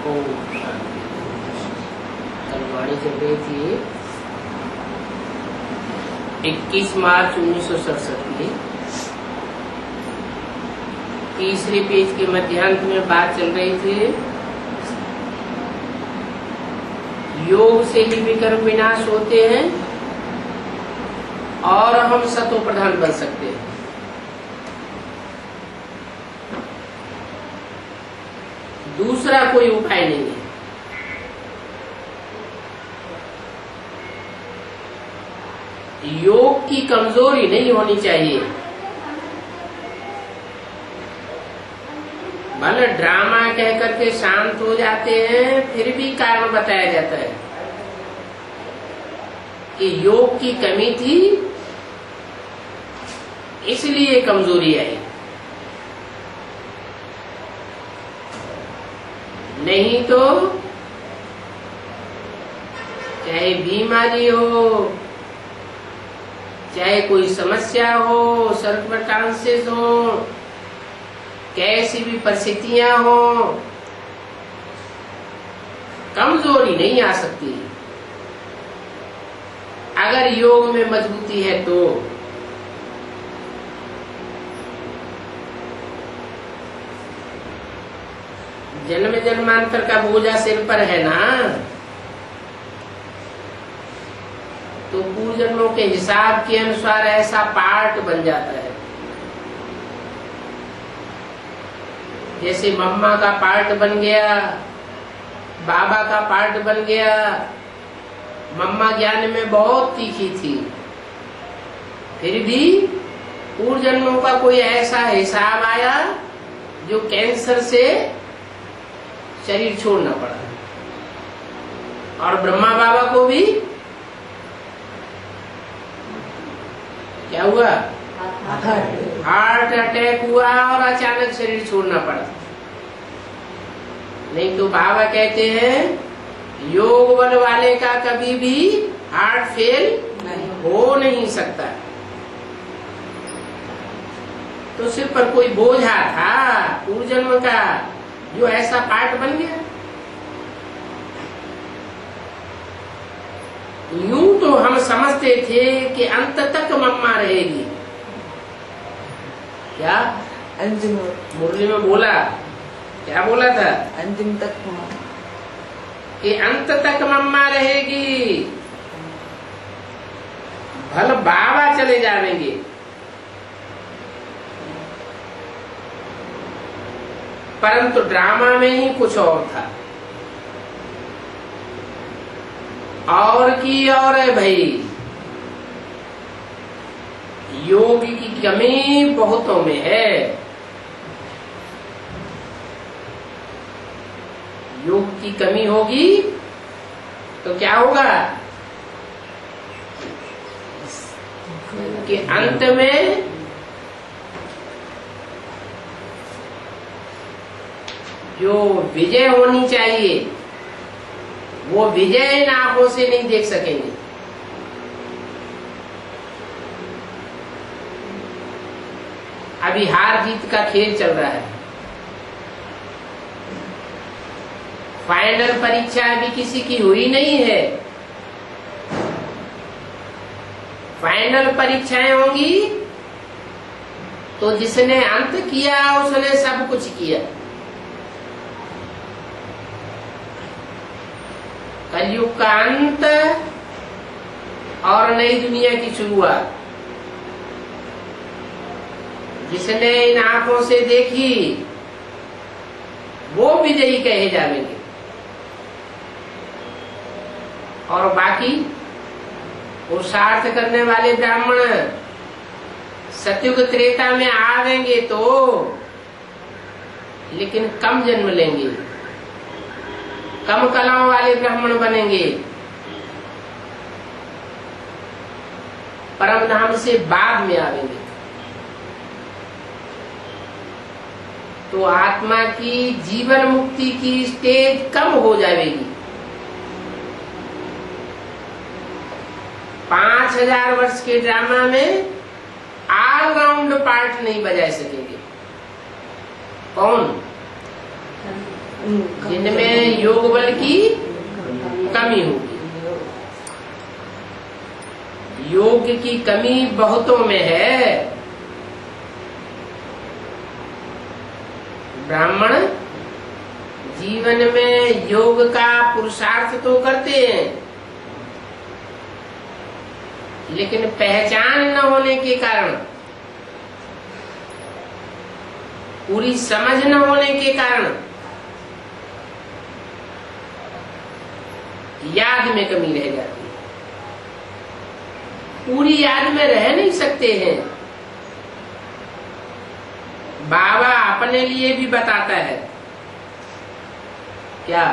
ओम शांति। कल वाणी चल रही थी 21 मार्च 1967 की। तीसरे पेज के मध्यांत में बात चल रही थी योग से ही विकर्म विनाश होते हैं और हम सतो प्रधान बन सकते हैं। दूसरा कोई उपाय नहीं है। योग की कमजोरी नहीं होनी चाहिए। भले ड्रामा कह करके शांत हो जाते हैं, फिर भी कारण बताया जाता है कि योग की कमी थी इसलिए कमजोरी आई, नहीं तो चाहे बीमारी हो, चाहे कोई समस्या हो, सर्कमस्टांसेस हो, कैसी भी परिस्थितियां हो, कमजोरी नहीं आ सकती अगर योग में मजबूती है तो। जन्म जन्मांतर का बोझा सिर पर है ना, तो पूर्व जन्मों के हिसाब के अनुसार ऐसा पार्ट बन जाता है। जैसे मम्मा का पार्ट बन गया, बाबा का पार्ट बन गया। मम्मा ज्ञान में बहुत तीखी थी, फिर भी पूर्व जन्मों का कोई ऐसा हिसाब आया जो कैंसर से शरीर छोड़ना पड़ा। और ब्रह्मा बाबा को भी क्या हुआ? हार्ट अटैक हुआ और अचानक शरीर छोड़ना पड़ा। नहीं तो बाबा कहते हैं योग बल वाले का कभी भी हार्ट फेल हो नहीं सकता। तो सिर पर कोई बोझा था पूर्व जन्म का जो ऐसा पार्ट बन गया। यूं तो हम समझते थे कि अंत तक मम्मा रहेगी। क्या अंतिम मुरली में बोला? क्या बोला था? अंतिम तक कि अंत तक मम्मा रहेगी, भल बाबा चले जाएंगे। परंतु ड्रामा में ही कुछ और था। और की और है भाई, योग की कमी बहुतों में है। योग की कमी होगी तो क्या होगा कि अंत में जो विजय होनी चाहिए वो विजय इन आंखों से नहीं देख सकेंगे। अभी हार जीत का खेल चल रहा है। फाइनल परीक्षा अभी किसी की हुई नहीं है। फाइनल परीक्षाएं होंगी तो जिसने अंत किया उसने सब कुछ किया। कलयुग का अंत और नई दुनिया की शुरुआत जिसने इन आंखों से देखी वो विजयी कहे जाएंगे। और बाकी पुरुषार्थ करने वाले ब्राह्मण सतयुग त्रेता में आवेंगे तो, लेकिन कम जन्म लेंगे, कम कलाओं वाले ब्राह्मण बनेंगे। परम धाम से बाद में आवेंगे तो आत्मा की जीवन मुक्ति की स्टेज कम हो जाएगी। 5000 वर्ष के ड्रामा में ऑलराउंड पार्ट नहीं बजा सकेंगे। कौन? जिनमें योग बल की कमी होगी। योग की कमी बहुतों में है। ब्राह्मण जीवन में योग का पुरुषार्थ तो करते हैं, लेकिन पहचान न होने के कारण, पूरी समझ न होने के कारण याद में कमी रह जाती है। पूरी याद में रह नहीं सकते हैं। बाबा अपने लिए भी बताता है क्या,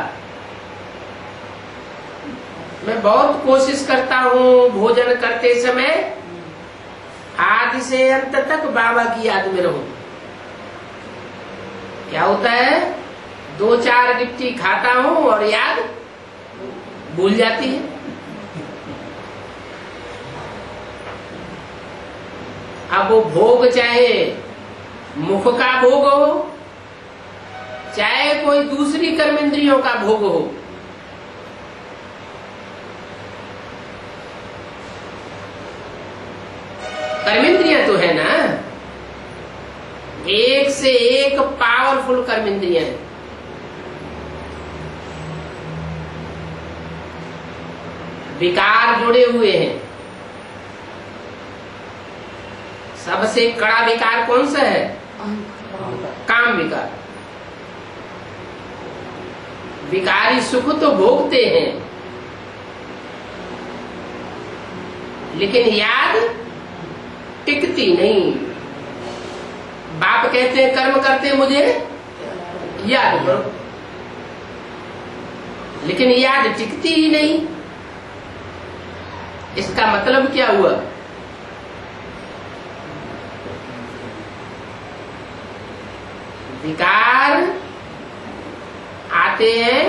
मैं बहुत कोशिश करता हूँ भोजन करते समय आदि से अंत तक बाबा की याद में रहूं। क्या होता है, 2-4 गिट्टी खाता हूँ और याद भूल जाती है। अब वो भोग चाहे मुख का भोग हो, चाहे कोई दूसरी कर्मेंद्रियों का भोग हो, कर्मेंद्रियां तो है ना, एक से एक पावरफुल कर्मेंद्रियां हैं। विकार जुड़े हुए हैं। सबसे कड़ा विकार कौन सा है? काम विकार। विकारी सुख तो भोगते हैं, लेकिन याद टिकती नहीं। बाप कहते हैं कर्म करते मुझे याद करो, लेकिन याद टिकती ही नहीं। इसका मतलब क्या हुआ? विकार आते हैं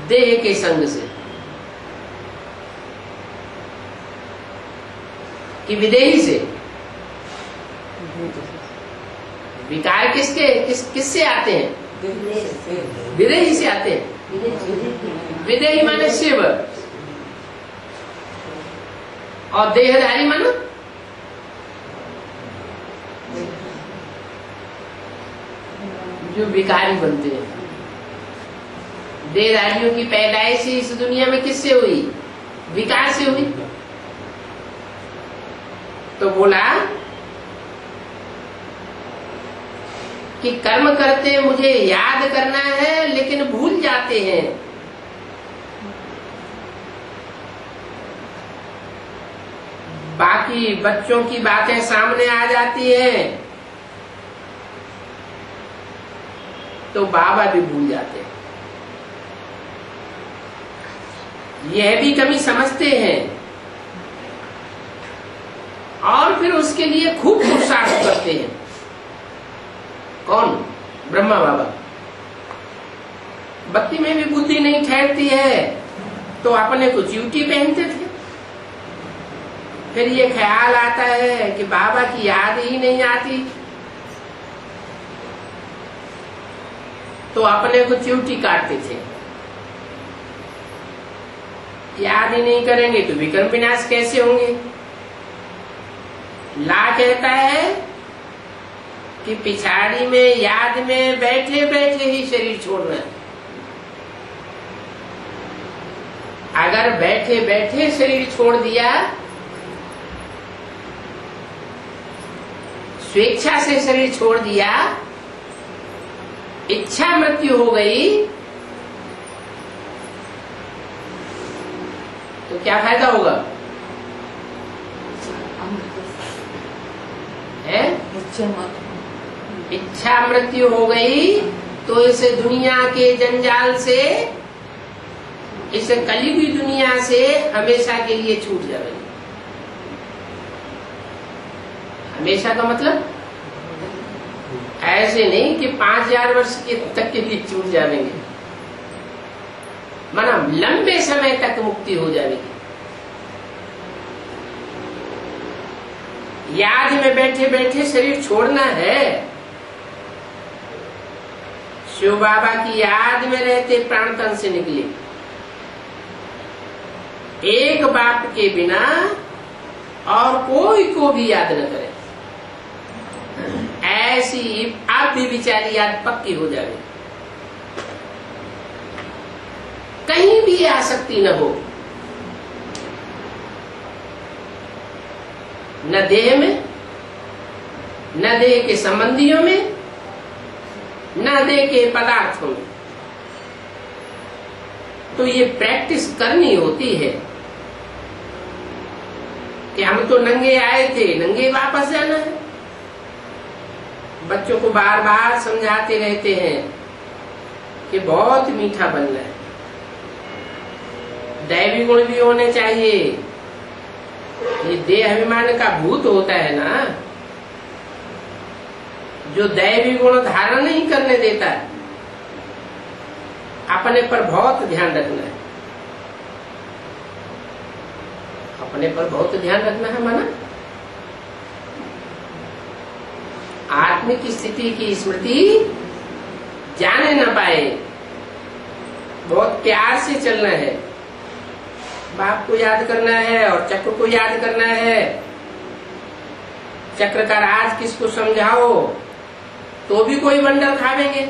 देह के संग से, कि विदेही से। विकार किससे आते हैं? विदेही से आते हैं। विदेही माने शिव, और देहधारी मानो जो विकारी बनते हैं। देहधारियों की पैदाइश इस दुनिया में किससे हुई? विकार से हुई। तो बोला कि कर्म करते मुझे याद करना है, लेकिन भूल जाते हैं। बाकी बच्चों की बातें सामने आ जाती हैं तो बाबा भी भूल जाते हैं। यह भी कमी समझते हैं और फिर उसके लिए खूब पुरुषार्थ करते हैं। कौन? ब्रह्मा बाबा। बत्ती में भी बुद्धि नहीं ठहरती है तो अपने को च्यूटी पहनते थे। फिर ये ख्याल आता है कि बाबा की याद ही नहीं आती तो अपने को च्यूटी काटते थे। याद ही नहीं करेंगे तो विक्रम विनाश कैसे होंगे? ला कहता है कि पिछाड़ी में याद में बैठे बैठे ही शरीर छोड़ना है। अगर बैठे बैठे शरीर छोड़ दिया, स्वेच्छा से शरीर छोड़ दिया, इच्छा मृत्यु हो गई, तो क्या फायदा होगा? है? इच्छा मृत्यु हो गई तो इस दुनिया के जंजाल से, इस कलयुगी दुनिया से हमेशा के लिए छूट जाएगी। हमेशा का मतलब ऐसे नहीं कि 5000 वर्ष तक के लिए छूट जाएंगे, माना लंबे समय तक मुक्ति हो जाएगी। याद में बैठे बैठे शरीर छोड़ना है, शिव बाबा की याद में रहते प्राण तन से निकले। एक बाप के बिना और कोई को भी याद न करे, ऐसी आप भी विचारी याद पक्की हो जाए। कहीं भी आसक्ति न हो, न देह में, न देह के संबंधियों में, न देह के पदार्थों में। तो ये प्रैक्टिस करनी होती है कि हम तो नंगे आए थे, नंगे वापस जाना है। बच्चों को बार बार समझाते रहते हैं कि बहुत मीठा बनना है, दैवी गुण भी होने चाहिए। ये देह अभिमान का भूत होता है ना, जो दैवी गुण धारण नहीं करने देता है। अपने पर बहुत ध्यान रखना है, अपने पर बहुत ध्यान रखना है। माना आत्मिक स्थिति की स्मृति जाने न पाए, बहुत प्यार से चलना है। बाप को याद करना है और चक्र को याद करना है। चक्र का राज किसको समझाओ तो भी कोई बंडल खावेंगे।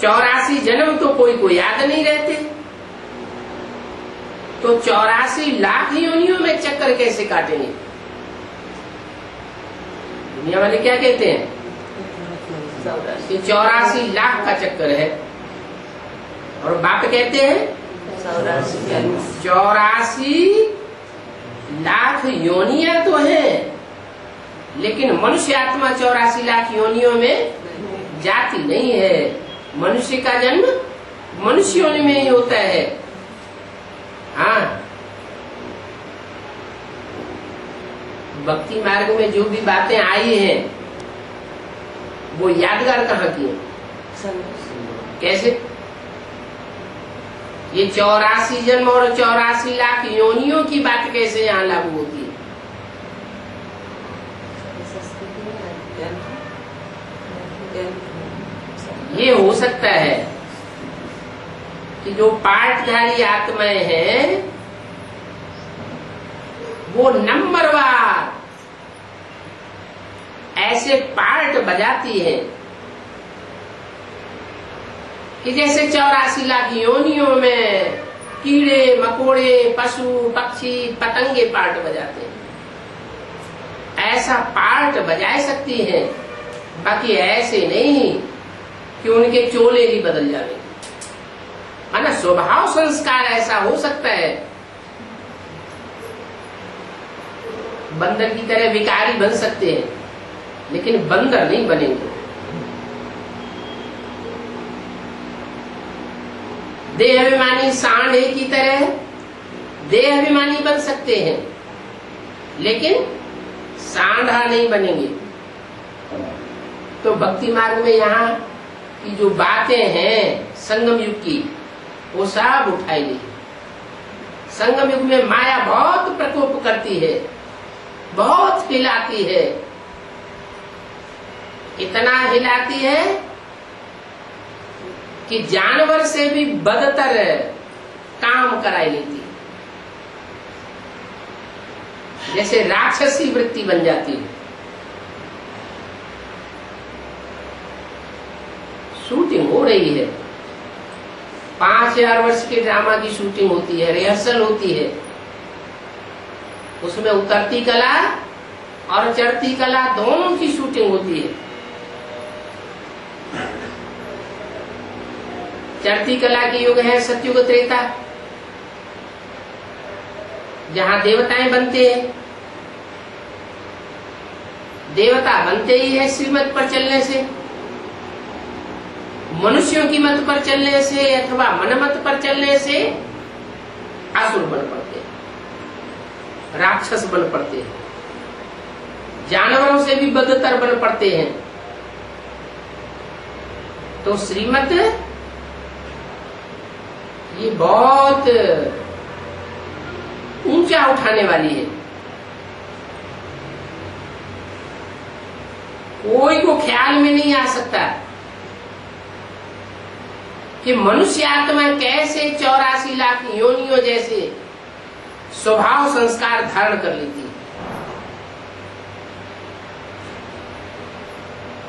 84 जन्म तो कोई को याद नहीं रहते, तो 84 लाख योनियों में चक्कर कैसे काटेंगे? दुनिया वाले क्या कहते हैं कि 84 लाख का चक्कर है, और बाप कहते हैं 84 लाख योनियां तो हैं, लेकिन मनुष्य आत्मा 84 लाख योनियों में जाती नहीं है। मनुष्य का जन्म मनुष्य योनि में ही होता है। हाँ, भक्ति मार्ग में जो भी बातें आई हैं वो यादगार कहाँ की है? कैसे? ये 84 जन्म और 84 लाख योनियों की बात कैसे यहाँ लागू होती है? ये हो सकता है कि जो पाठधारी आत्माएं हैं वो नंबरवार ऐसे पार्ट बजाती है कि जैसे 84 लाख योनियों में कीड़े मकोड़े पशु पक्षी पतंगे पार्ट बजाते हैं। ऐसा पार्ट बजा सकती है, बाकी ऐसे नहीं कि उनके चोले ही बदल जाएंगे। माना स्वभाव संस्कार ऐसा हो सकता है, बंदर की तरह विकारी बन सकते हैं, लेकिन बंदर नहीं बनेंगे। देह अभिमानी सांडे की तरह देह अभिमानी बन सकते हैं, लेकिन सांडा नहीं बनेंगे। तो भक्ति मार्ग में यहाँ की जो बातें हैं संगम युग की, वो सब उठाई गई। संगम युग में माया बहुत प्रकोप करती है, बहुत हिलाती है, इतना हिलाती है कि जानवर से भी बदतर काम कराई लेती है। जैसे राक्षसी वृत्ति बन जाती है। शूटिंग हो रही है, 5000 वर्ष के ड्रामा की शूटिंग होती है, रिहर्सल होती है। उसमें उतरती कला और चढ़ती कला दोनों की शूटिंग होती है। चढ़ती कला के युग है सतयुग त्रेता, जहां देवताएं बनते हैं। देवता बनते ही है श्रीमत पर चलने से, मनुष्यों की मत पर चलने से अथवा मनमत पर चलने से असुर बन पड़ते हैं, राक्षस बन पड़ते हैं, जानवरों से भी बदतर बन पड़ते हैं। तो श्रीमत ये बहुत ऊंचा उठाने वाली है। कोई को ख्याल में नहीं आ सकता कि मनुष्य आत्मा कैसे 84 लाख योनियों जैसे स्वभाव संस्कार धारण कर लेती है।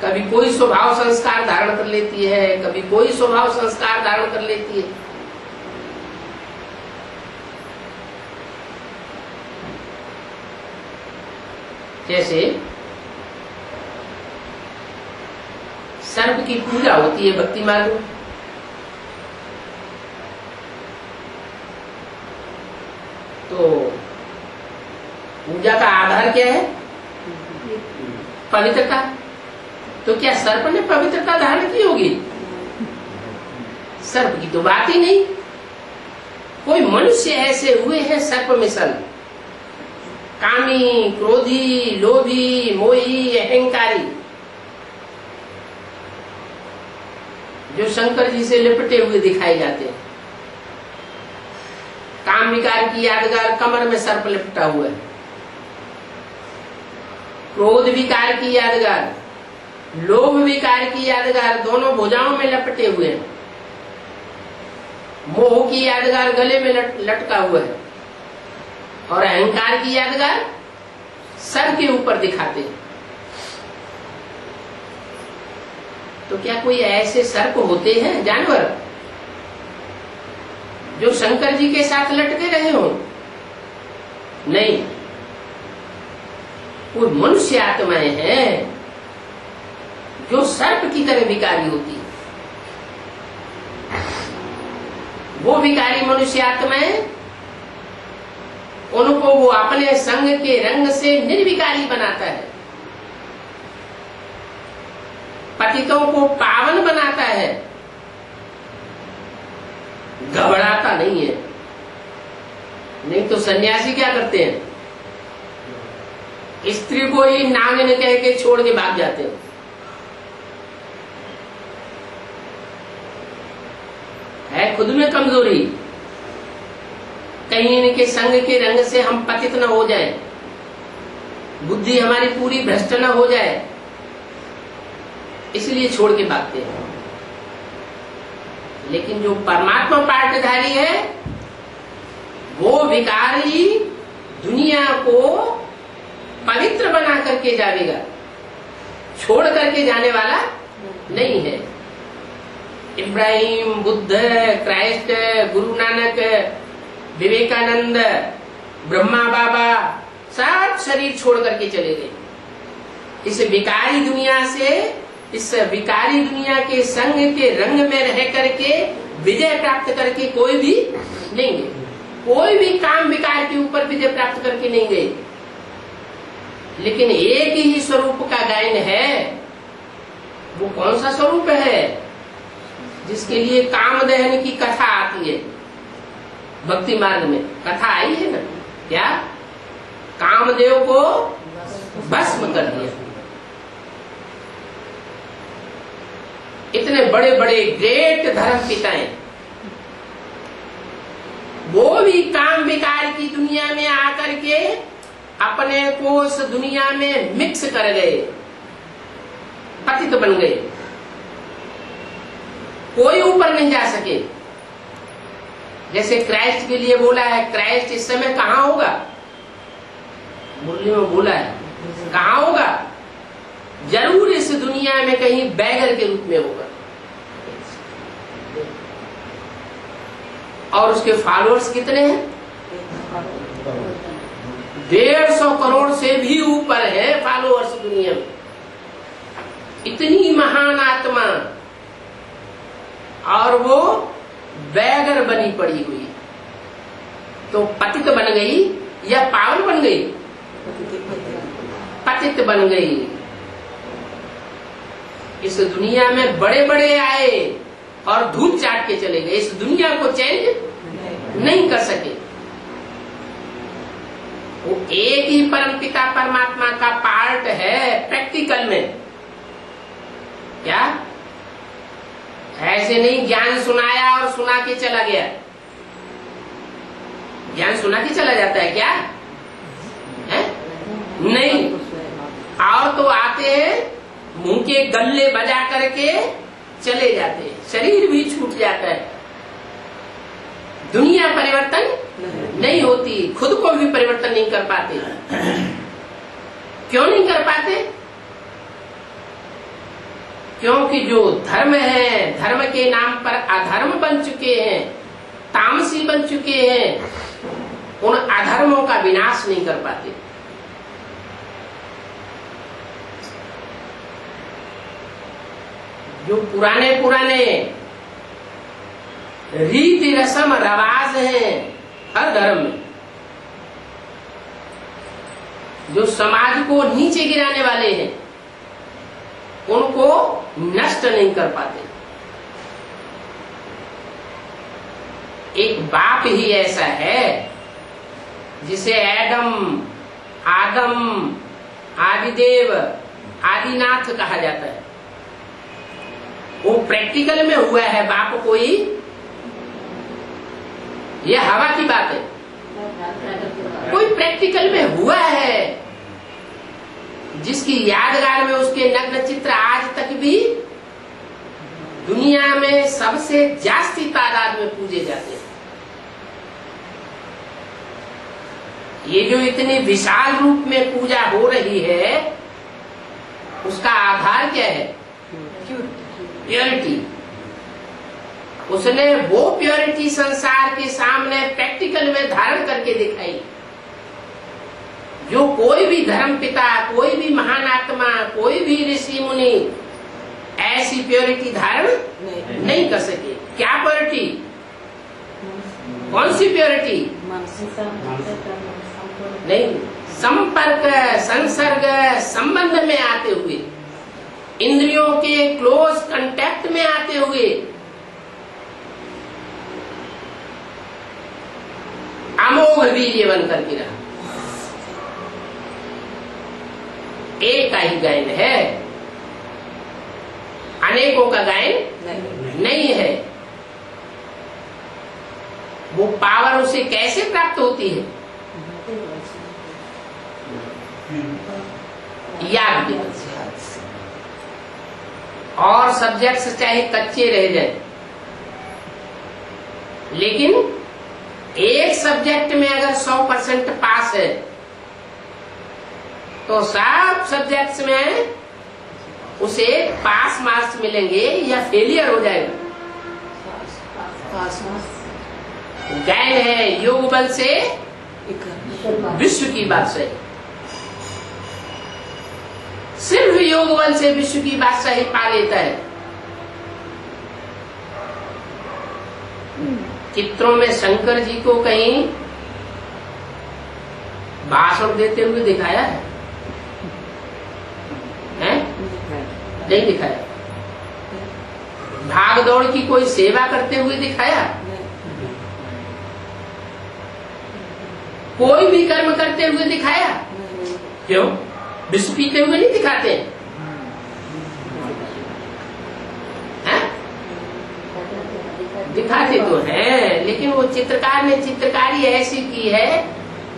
कभी कोई स्वभाव संस्कार धारण कर लेती है, कभी कोई स्वभाव संस्कार धारण कर लेती है। जैसे सर्प की पूजा होती है भक्ति मार्ग में, तो पूजा का आधार क्या है? पवित्रता। तो क्या सर्प ने पवित्रता धारण की होगी? सर्प की तो बात ही नहीं। कोई मनुष्य ऐसे हुए हैं सर्प मिसल, कामी, क्रोधी, लोभी, मोही, अहंकारी, जो शंकर जी से लिपटे हुए दिखाई जाते हैं। काम विकार की यादगार कमर में सर्प लिपटा हुआ है, क्रोध विकार की यादगार, लोभ विकार की यादगार दोनों भुजाओं में लपटे हुए हैं, मोह की यादगार गले में लटका हुआ है, और अहंकार की यादगार सर के ऊपर दिखाते हैं। तो क्या कोई ऐसे सर्प होते हैं जानवर जो शंकर जी के साथ लटके रहे हो? नहीं, कोई मनुष्य आत्माएं हैं जो सर्प की तरह विकारी होती है। वो विकारी मनुष्य आत्माएं, उनको वो अपने संग के रंग से निर्विकारी बनाता है, पतितों को पावन बनाता है, घबराता नहीं है। नहीं तो सन्यासी क्या करते हैं? स्त्री को ही नागिन कह के छोड़ के भाग जाते हैं। है खुद में कमजोरी, कहीं इनके संग के रंग से हम पतित न हो जाए, बुद्धि हमारी पूरी भ्रष्ट न हो जाए, इसलिए छोड़ के भागते हैं। लेकिन जो परमात्मा पाठधारी है वो विकारी दुनिया को पवित्र बना करके जाएगा, छोड़ करके जाने वाला नहीं है। इब्राहिम, बुद्ध, क्राइस्ट, गुरु नानक, विवेकानंद, ब्रह्मा बाबा सब शरीर छोड़ करके चले गए। इस विकारी दुनिया से, इस विकारी दुनिया के संग के रंग में रह करके विजय प्राप्त करके कोई भी नहीं गए। कोई भी काम विकार के ऊपर विजय प्राप्त करके नहीं गए। लेकिन एक ही स्वरूप का गायन है। वो कौन सा स्वरूप है? जिसके लिए कामदहन की कथा आती है भक्ति मार्ग में। कथा आई है ना, क्या कामदेव को भस्म कर दिया। इतने बड़े बड़े ग्रेट धर्म पिताएं, वो भी काम विकार की दुनिया में आकर के अपने को उस दुनिया में मिक्स कर गए, पतित बन गए। कोई ऊपर नहीं जा सके। जैसे क्राइस्ट के लिए बोला है, क्राइस्ट इस समय कहाँ होगा? मुरली में बोला है, कहाँ होगा? जरूर इस दुनिया में कहीं बैगर के रूप में होगा। और उसके फॉलोअर्स कितने हैं? 150 करोड़ से भी ऊपर है फॉलोअर्स दुनिया में। इतनी महान आत्मा, और वो बैगर बनी पड़ी हुई। तो पतित बन गई या पावन बन गई? पतित बन गई। इस दुनिया में बड़े बड़े आए और धूप चाट के चले गए, इस दुनिया को चेंज नहीं कर सके। वो एक ही परमपिता परमात्मा का पार्ट है प्रैक्टिकल में। क्या ऐसे नहीं ज्ञान सुनाया और सुना के चला गया? ज्ञान सुना के चला जाता है क्या? है? नहीं। और तो आते हैं मुंह के गल्ले बजा करके चले जाते हैं, शरीर भी छूट जाता है, दुनिया परिवर्तन नहीं होती, खुद को भी परिवर्तन नहीं कर पाते। क्यों नहीं कर पाते? क्योंकि जो धर्म है, धर्म के नाम पर अधर्म बन चुके हैं, तामसी बन चुके हैं, उन अधर्मों का विनाश नहीं कर पाते। जो पुराने पुराने रीति रस्म रवाज हैं हर धर्म में, जो समाज को नीचे गिराने वाले हैं, उनको नष्ट नहीं कर पाते। एक बाप ही ऐसा है जिसे आदम, आदिदेव, आदिनाथ कहा जाता है। वो प्रैक्टिकल में हुआ है बाप कोई, ये हवा की बात है, कोई प्रैक्टिकल में हुआ है जिसकी यादगार में उसके नग्न चित्र आज तक भी दुनिया में सबसे जास्ती तादाद में पूजे जाते हैं। ये जो इतनी विशाल रूप में पूजा हो रही है, उसका आधार क्या है? प्योरिटी। उसने वो प्योरिटी संसार के सामने प्रैक्टिकल में धारण करके दिखाई। जो कोई भी धर्म पिता, कोई भी महान आत्मा, कोई भी ऋषि मुनि ऐसी प्योरिटी धारण नहीं कर सके। क्या प्योरिटी? कौन सी प्योरिटी? नहीं, संपर्क, संसर्ग, संबंध में आते हुए, इंद्रियों के क्लोज कांटेक्ट में आते हुए, अमोघ वीर्य बन करके रहा। एक का ही गायन है, अनेकों का गायन नहीं है। वो पावर उसे कैसे प्राप्त होती है? याद के बल से। और सब्जेक्ट्स चाहे कच्चे रह जाए, लेकिन एक सब्जेक्ट में अगर 100% पास है तो सब सब्जेक्ट्स में उसे पास मार्क्स मिलेंगे या फेलियर हो जाएगा। गायन है योग बल से विश्व की बादशाही, सिर्फ योग बल से विश्व की बादशाही पा लेता है। चित्रों में शंकर जी को कहीं भाषण देते हुए दिखाया है? नहीं दिखाया। भाग दौड़ की कोई सेवा करते हुए दिखाया? कोई भी कर्म करते हुए दिखाया? क्यों? विष पीते हुए नहीं दिखाते हैं? दिखाते तो हैं, लेकिन वो चित्रकार ने चित्रकारी ऐसी की है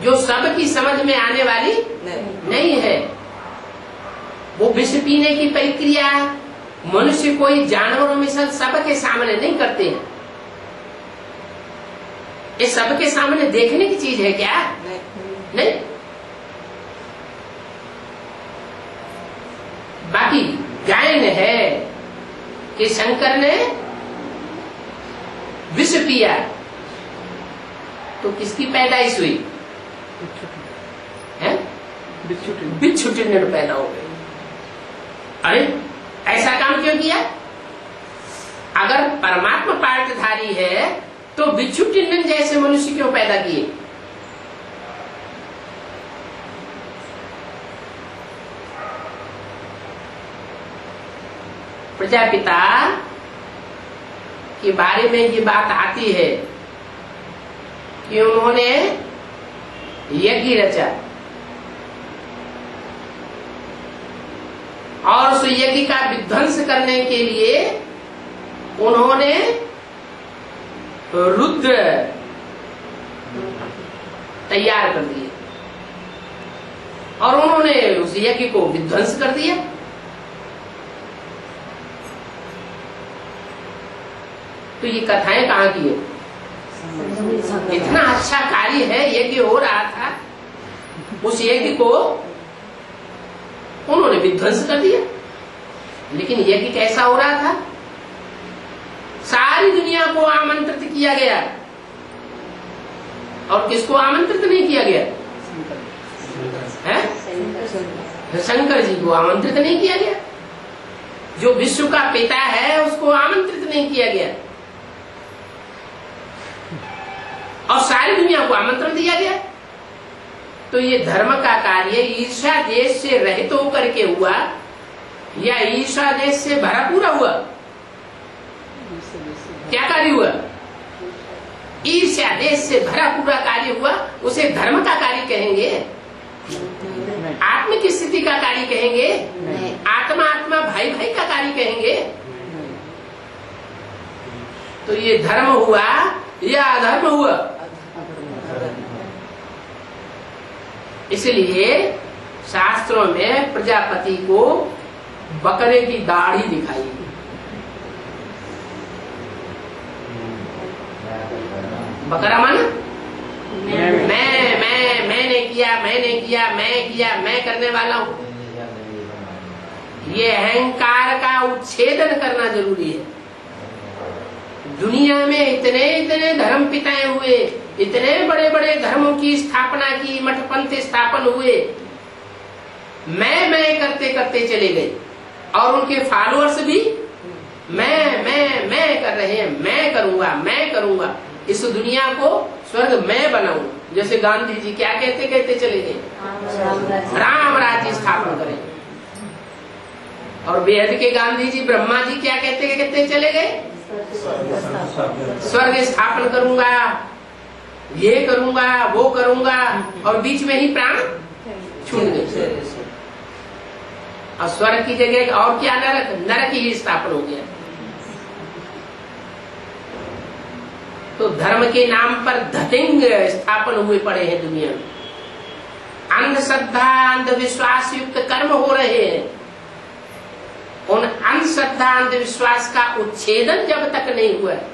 जो सबकी समझ में आने वाली नहीं है। वो विष पीने की प्रक्रिया मनुष्य कोई जानवरों में सबके सामने नहीं करते हैं। ये सबके सामने देखने की चीज है क्या? नहीं। बाकी गायन है कि शंकर ने विष पिया तो किसकी पैदाइश हुई? बिच्छू टिंडन पैदा हो गए। अरे ऐसा काम क्यों किया? अगर परमात्मा पार्टधारी है तो बिच्छू टिंडन जैसे मनुष्य क्यों पैदा किए? प्रजापिता के बारे में ये बात आती है कि उन्होंने यज्ञ रचा और उस यज्ञ का विध्वंस करने के लिए उन्होंने रुद्र तैयार कर दिए और उन्होंने उस यज्ञ को विध्वंस कर दिया। तो ये कथाएं कहाँ की है? इतना अच्छा कार्य है, यज्ञ हो रहा था, उस यज्ञ को उन्होंने विध्वंस कर दिया। लेकिन यज्ञ कैसा हो रहा था? सारी दुनिया को आमंत्रित किया गया, और किसको आमंत्रित नहीं किया गया? शंकर जी को आमंत्रित नहीं किया गया। जो विश्व का पिता है उसको आमंत्रित नहीं किया गया, और सारी दुनिया को आमंत्रण दिया गया। तो ये धर्म का कार्य ईर्ष्या देश से रहित होकर के हुआ या ईर्ष्या देश से भरा पूरा हुआ? क्या कार्य हुआ? ईर्ष्या देश से भरा पूरा कार्य हुआ। उसे धर्म का कार्य कहेंगे? आत्म की स्थिति का कार्य कहेंगे? आत्मा आत्मा भाई भाई का कार्य कहेंगे? तो ये धर्म हुआ या अधर्म हुआ? इसलिए शास्त्रों में प्रजापति को बकरे की दाढ़ी दिखाई। बकरा माना मैंने किया, मैं करने वाला हूँ। ये अहंकार का उच्छेदन करना जरूरी है। दुनिया में इतने इतने धर्म पिताएं हुए, इतने बड़े बड़े धर्मों की स्थापना की, मठपंथ स्थापन हुए, मैं करते करते चले गए, और उनके फॉलोअर्स भी मैं कर रहे हैं। मैं करूंगा इस दुनिया को स्वर्ग मैं बनाऊं। जैसे गांधी जी क्या कहते चले गए? राम राज्य स्थापन करें। और बेहद के गांधी जी, ब्रह्मा जी क्या कहते चले गए? स्वर्ग स्थापन करूंगा, ये करूंगा, वो करूंगा, और बीच में ही प्राण छूट गए। और स्वर्ग की जगह और क्या? नरक ही स्थापन हो गया। तो धर्म के नाम पर धतिंग स्थापन हुए पड़े हैं दुनिया में। अंधश्रद्धा अंधविश्वास युक्त कर्म हो रहे हैं। उन अंधश्रद्धा अंधविश्वास का उच्छेदन जब तक नहीं हुआ है,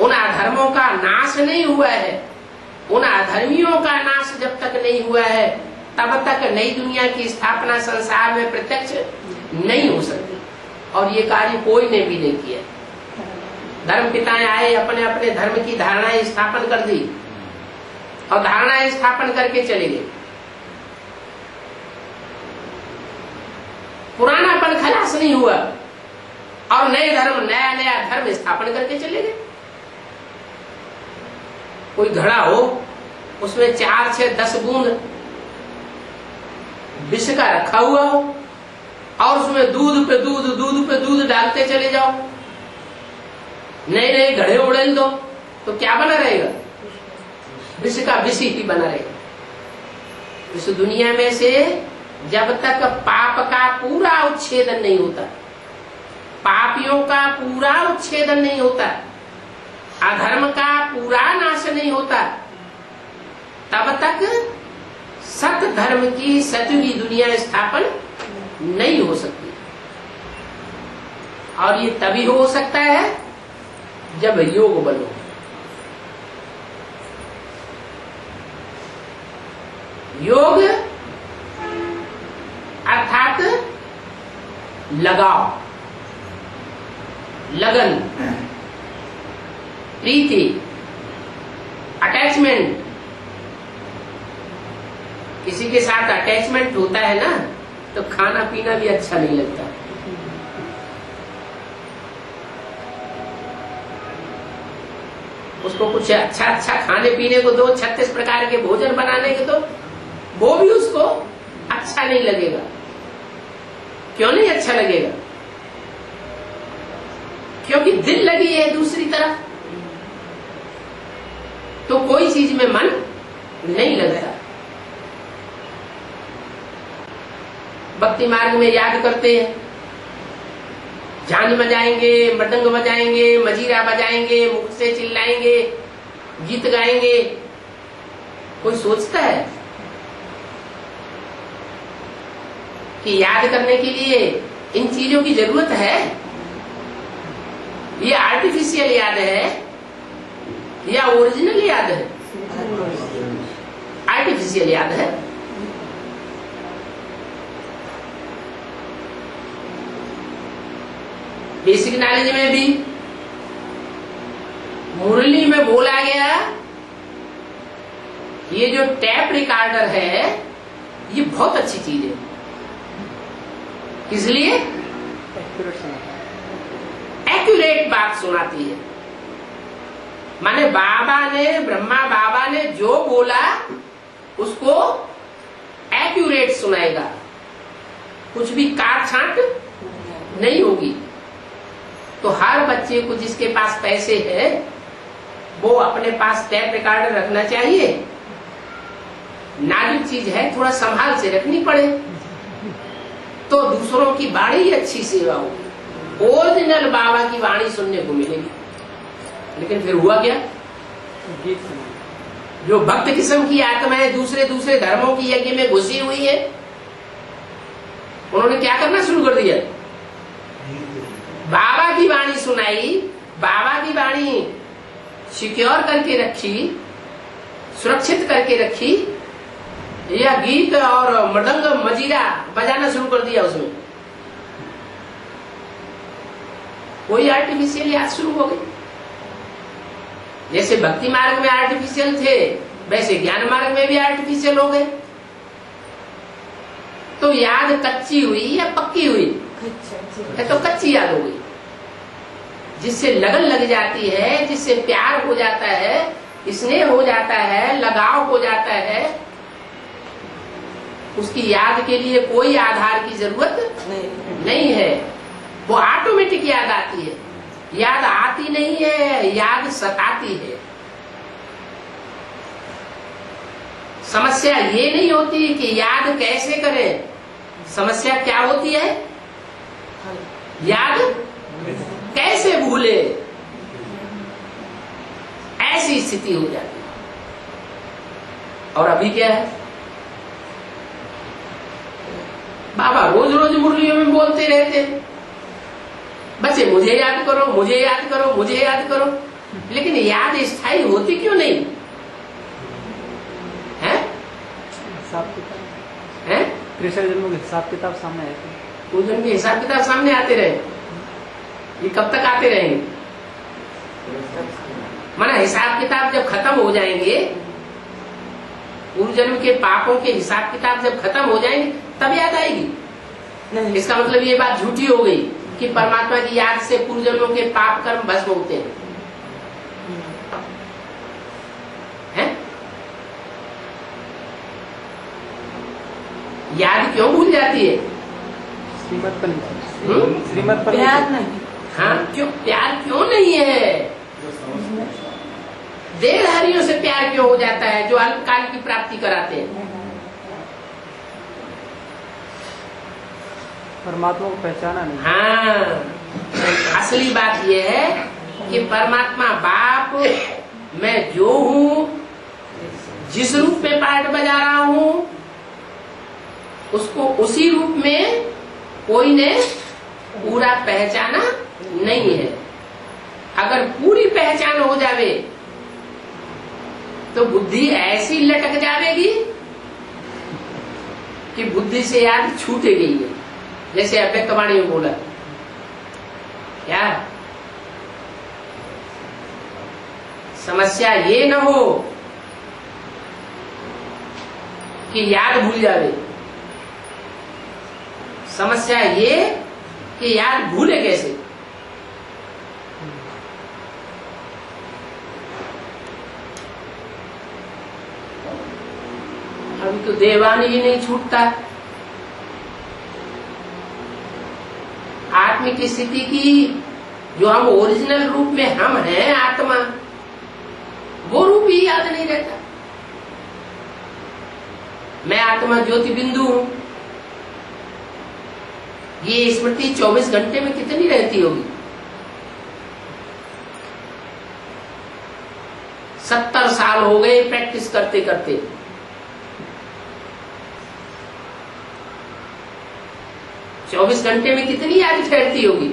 उन अधर्मों का नाश नहीं हुआ है, उन अधर्मियों का नाश जब तक नहीं हुआ है, तब तक नई दुनिया की स्थापना संसार में प्रत्यक्ष नहीं हो सकती। और ये कार्य कोई ने भी नहीं किया। धर्म पिताएं आए, अपने अपने धर्म की धारणाएं स्थापन कर दी, और धारणाएं स्थापन करके चले गए। पुरानापन खलास नहीं हुआ, और नया धर्म स्थापन करके चले गए। कोई घड़ा हो, उसमें 4, 6, 10 बूंद विष का रखा हुआ हो, और उसमें दूध पे दूध डालते चले जाओ, नए घड़े उड़ेल दो, तो क्या बना रहेगा? विष का विष ही बना रहेगा। इस दुनिया में से जब तक पाप का पूरा उच्छेदन नहीं होता, पापियों का पूरा उच्छेदन नहीं होता, अधर्म का पूरा नाश नहीं होता, तब तक सत धर्म की सतयुगी दुनिया स्थापन नहीं हो सकती। और ये तभी हो सकता है जब योग बनो। योग अर्थात लगाव, लगन, प्रीति, अटैचमेंट। किसी के साथ अटैचमेंट होता है ना, तो खाना पीना भी अच्छा नहीं लगता। उसको कुछ अच्छा खाने पीने को दो, 36 प्रकार के भोजन बनाने के दो, वो भी उसको अच्छा नहीं लगेगा। क्यों नहीं अच्छा लगेगा? क्योंकि दिल लगी है दूसरी तरफ, तो कोई चीज में मन नहीं लगता। भक्ति मार्ग में याद करते हैं, झांझ बजाएंगे, मृदंग बजाएंगे, मजीरा बजाएंगे, मुख से चिल्लाएंगे, गीत गाएंगे। कोई सोचता है कि याद करने के लिए इन चीजों की जरूरत है? ये आर्टिफिशियल याद है या ओरिजिनल याद है? आर्टिफिशियल याद है। बेसिक नॉलेज में भी मुरली में बोला गया ये जो टैप रिकॉर्डर है ये बहुत अच्छी चीज है। इसलिए एक्यूरेट बात सुनाती है। माने बाबा ने, ब्रह्मा बाबा ने जो बोला उसको एक्यूरेट सुनाएगा, कुछ भी काट छांट नहीं होगी। तो हर बच्चे को जिसके पास पैसे है वो अपने पास टैप रिकॉर्डर रखना चाहिए। नाजुक चीज है, थोड़ा संभाल से रखनी पड़े तो दूसरों की वाणी अच्छी सेवा होगी, ओरिजिनल बाबा की वाणी सुनने को मिलेगी। लेकिन फिर हुआ क्या? जो भक्त किस्म की आत्माएं दूसरे दूसरे धर्मों की यज्ञ में घुसी हुई है, उन्होंने क्या करना शुरू कर दिया? बाबा की वाणी सुनाई, बाबा की वाणी सिक्योर करके रखी, सुरक्षित करके रखी, या गीत और मृदंग मजीरा बजाना शुरू कर दिया उसमें। कोई आर्टिफिशियल याद शुरू हो गई। जैसे भक्ति मार्ग में आर्टिफिशियल थे वैसे ज्ञान मार्ग में भी आर्टिफिशियल हो गए। तो याद कच्ची हुई या पक्की हुई? तो कच्ची याद हो गई। जिससे लगन लग जाती है, जिससे प्यार हो जाता है, स्नेह हो जाता है, लगाव हो जाता है, उसकी याद के लिए कोई आधार की जरूरत नहीं है। वो ऑटोमेटिक याद आती है। याद आती नहीं है, याद सताती है। समस्या ये नहीं होती कि याद कैसे करें, समस्या क्या होती है? याद कैसे भूले, ऐसी स्थिति हो जाती है। और अभी क्या है? बाबा रोज रोज मुरलियों में बोलते रहते हैं, बच्चे मुझे याद करो, मुझे याद करो, मुझे याद करो। लेकिन याद स्थायी होती क्यों नहीं है? कृष्ण जन्मों के हिसाब किताब सामने आए थे, पूजन के हिसाब किताब सामने आते रहे। ये कब तक आते रहेंगे? माना हिसाब किताब जब खत्म हो जाएंगे, पूर्व जन्म के पापों के हिसाब किताब जब खत्म हो जाएंगे तब याद आएगी। इसका मतलब ये बात झूठी हो गई कि परमात्मा की याद से पूर्व जन्मों के पाप कर्म भस्म होते हैं। याद क्यों भूल जाती है? श्रीमत पर प्यार नहीं। हाँ, क्यों प्यार क्यों नहीं है? देहधारियों से प्यार क्यों हो जाता है जो अल्पकाल की प्राप्ति कराते हैं? परमात्मा को पहचाना नहीं। हाँ, असली बात यह है कि परमात्मा बाप मैं जो हूँ, जिस रूप में पार्ट बजा रहा हूँ, उसको उसी रूप में कोई ने पूरा पहचाना नहीं है। अगर पूरी पहचान हो जावे तो बुद्धि ऐसी लटक जाएगी कि बुद्धि से याद छूटेगी। जैसे अव्यक्त वाणी में बोला क्या समस्या ये न हो कि याद भूल जावे, समस्या ये कि याद भूले कैसे। अभी तो देवानी ही नहीं छूटता। आत्मिक स्थिति की जो हम ओरिजिनल रूप में हम हैं आत्मा, वो रूप ही याद नहीं रहता। मैं आत्मा ज्योति बिंदु हूं, ये स्मृति 24 घंटे में कितनी रहती होगी? 70 साल हो गए प्रैक्टिस करते करते। चौबीस घंटे में कितनी याद ठहरती होगी?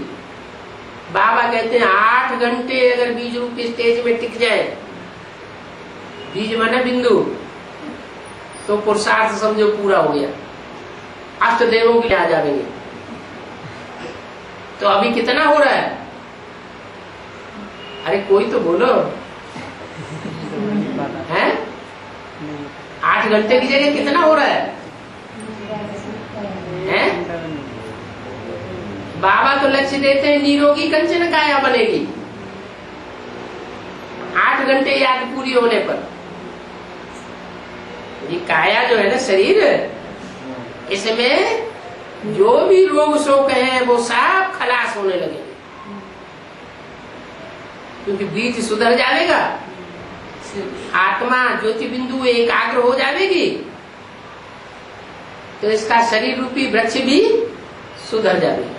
बाबा कहते हैं 8 घंटे अगर बीज रूपी स्टेज में टिक जाए, बीज माने बिंदु, तो पुरुषार्थ समझो पूरा हो गया, अष्ट देवों के लिए आ जाएंगे। तो अभी कितना हो रहा है? अरे कोई तो बोलो हैं? 8 घंटे की जगह कितना हो रहा है? हैं? बाबा तो लक्ष्य देते हैं निरोगी कंचन काया बनेगी 8 घंटे याद पूरी होने पर। ये काया जो है ना, शरीर, इसमें जो भी रोग शोक है वो सब खलास होने लगेंगे, क्योंकि बीज सुधर जाएगा, आत्मा ज्योति बिंदु एकाग्र हो जाएगी, तो इसका शरीर रूपी वृक्ष भी सुधर जाएगा।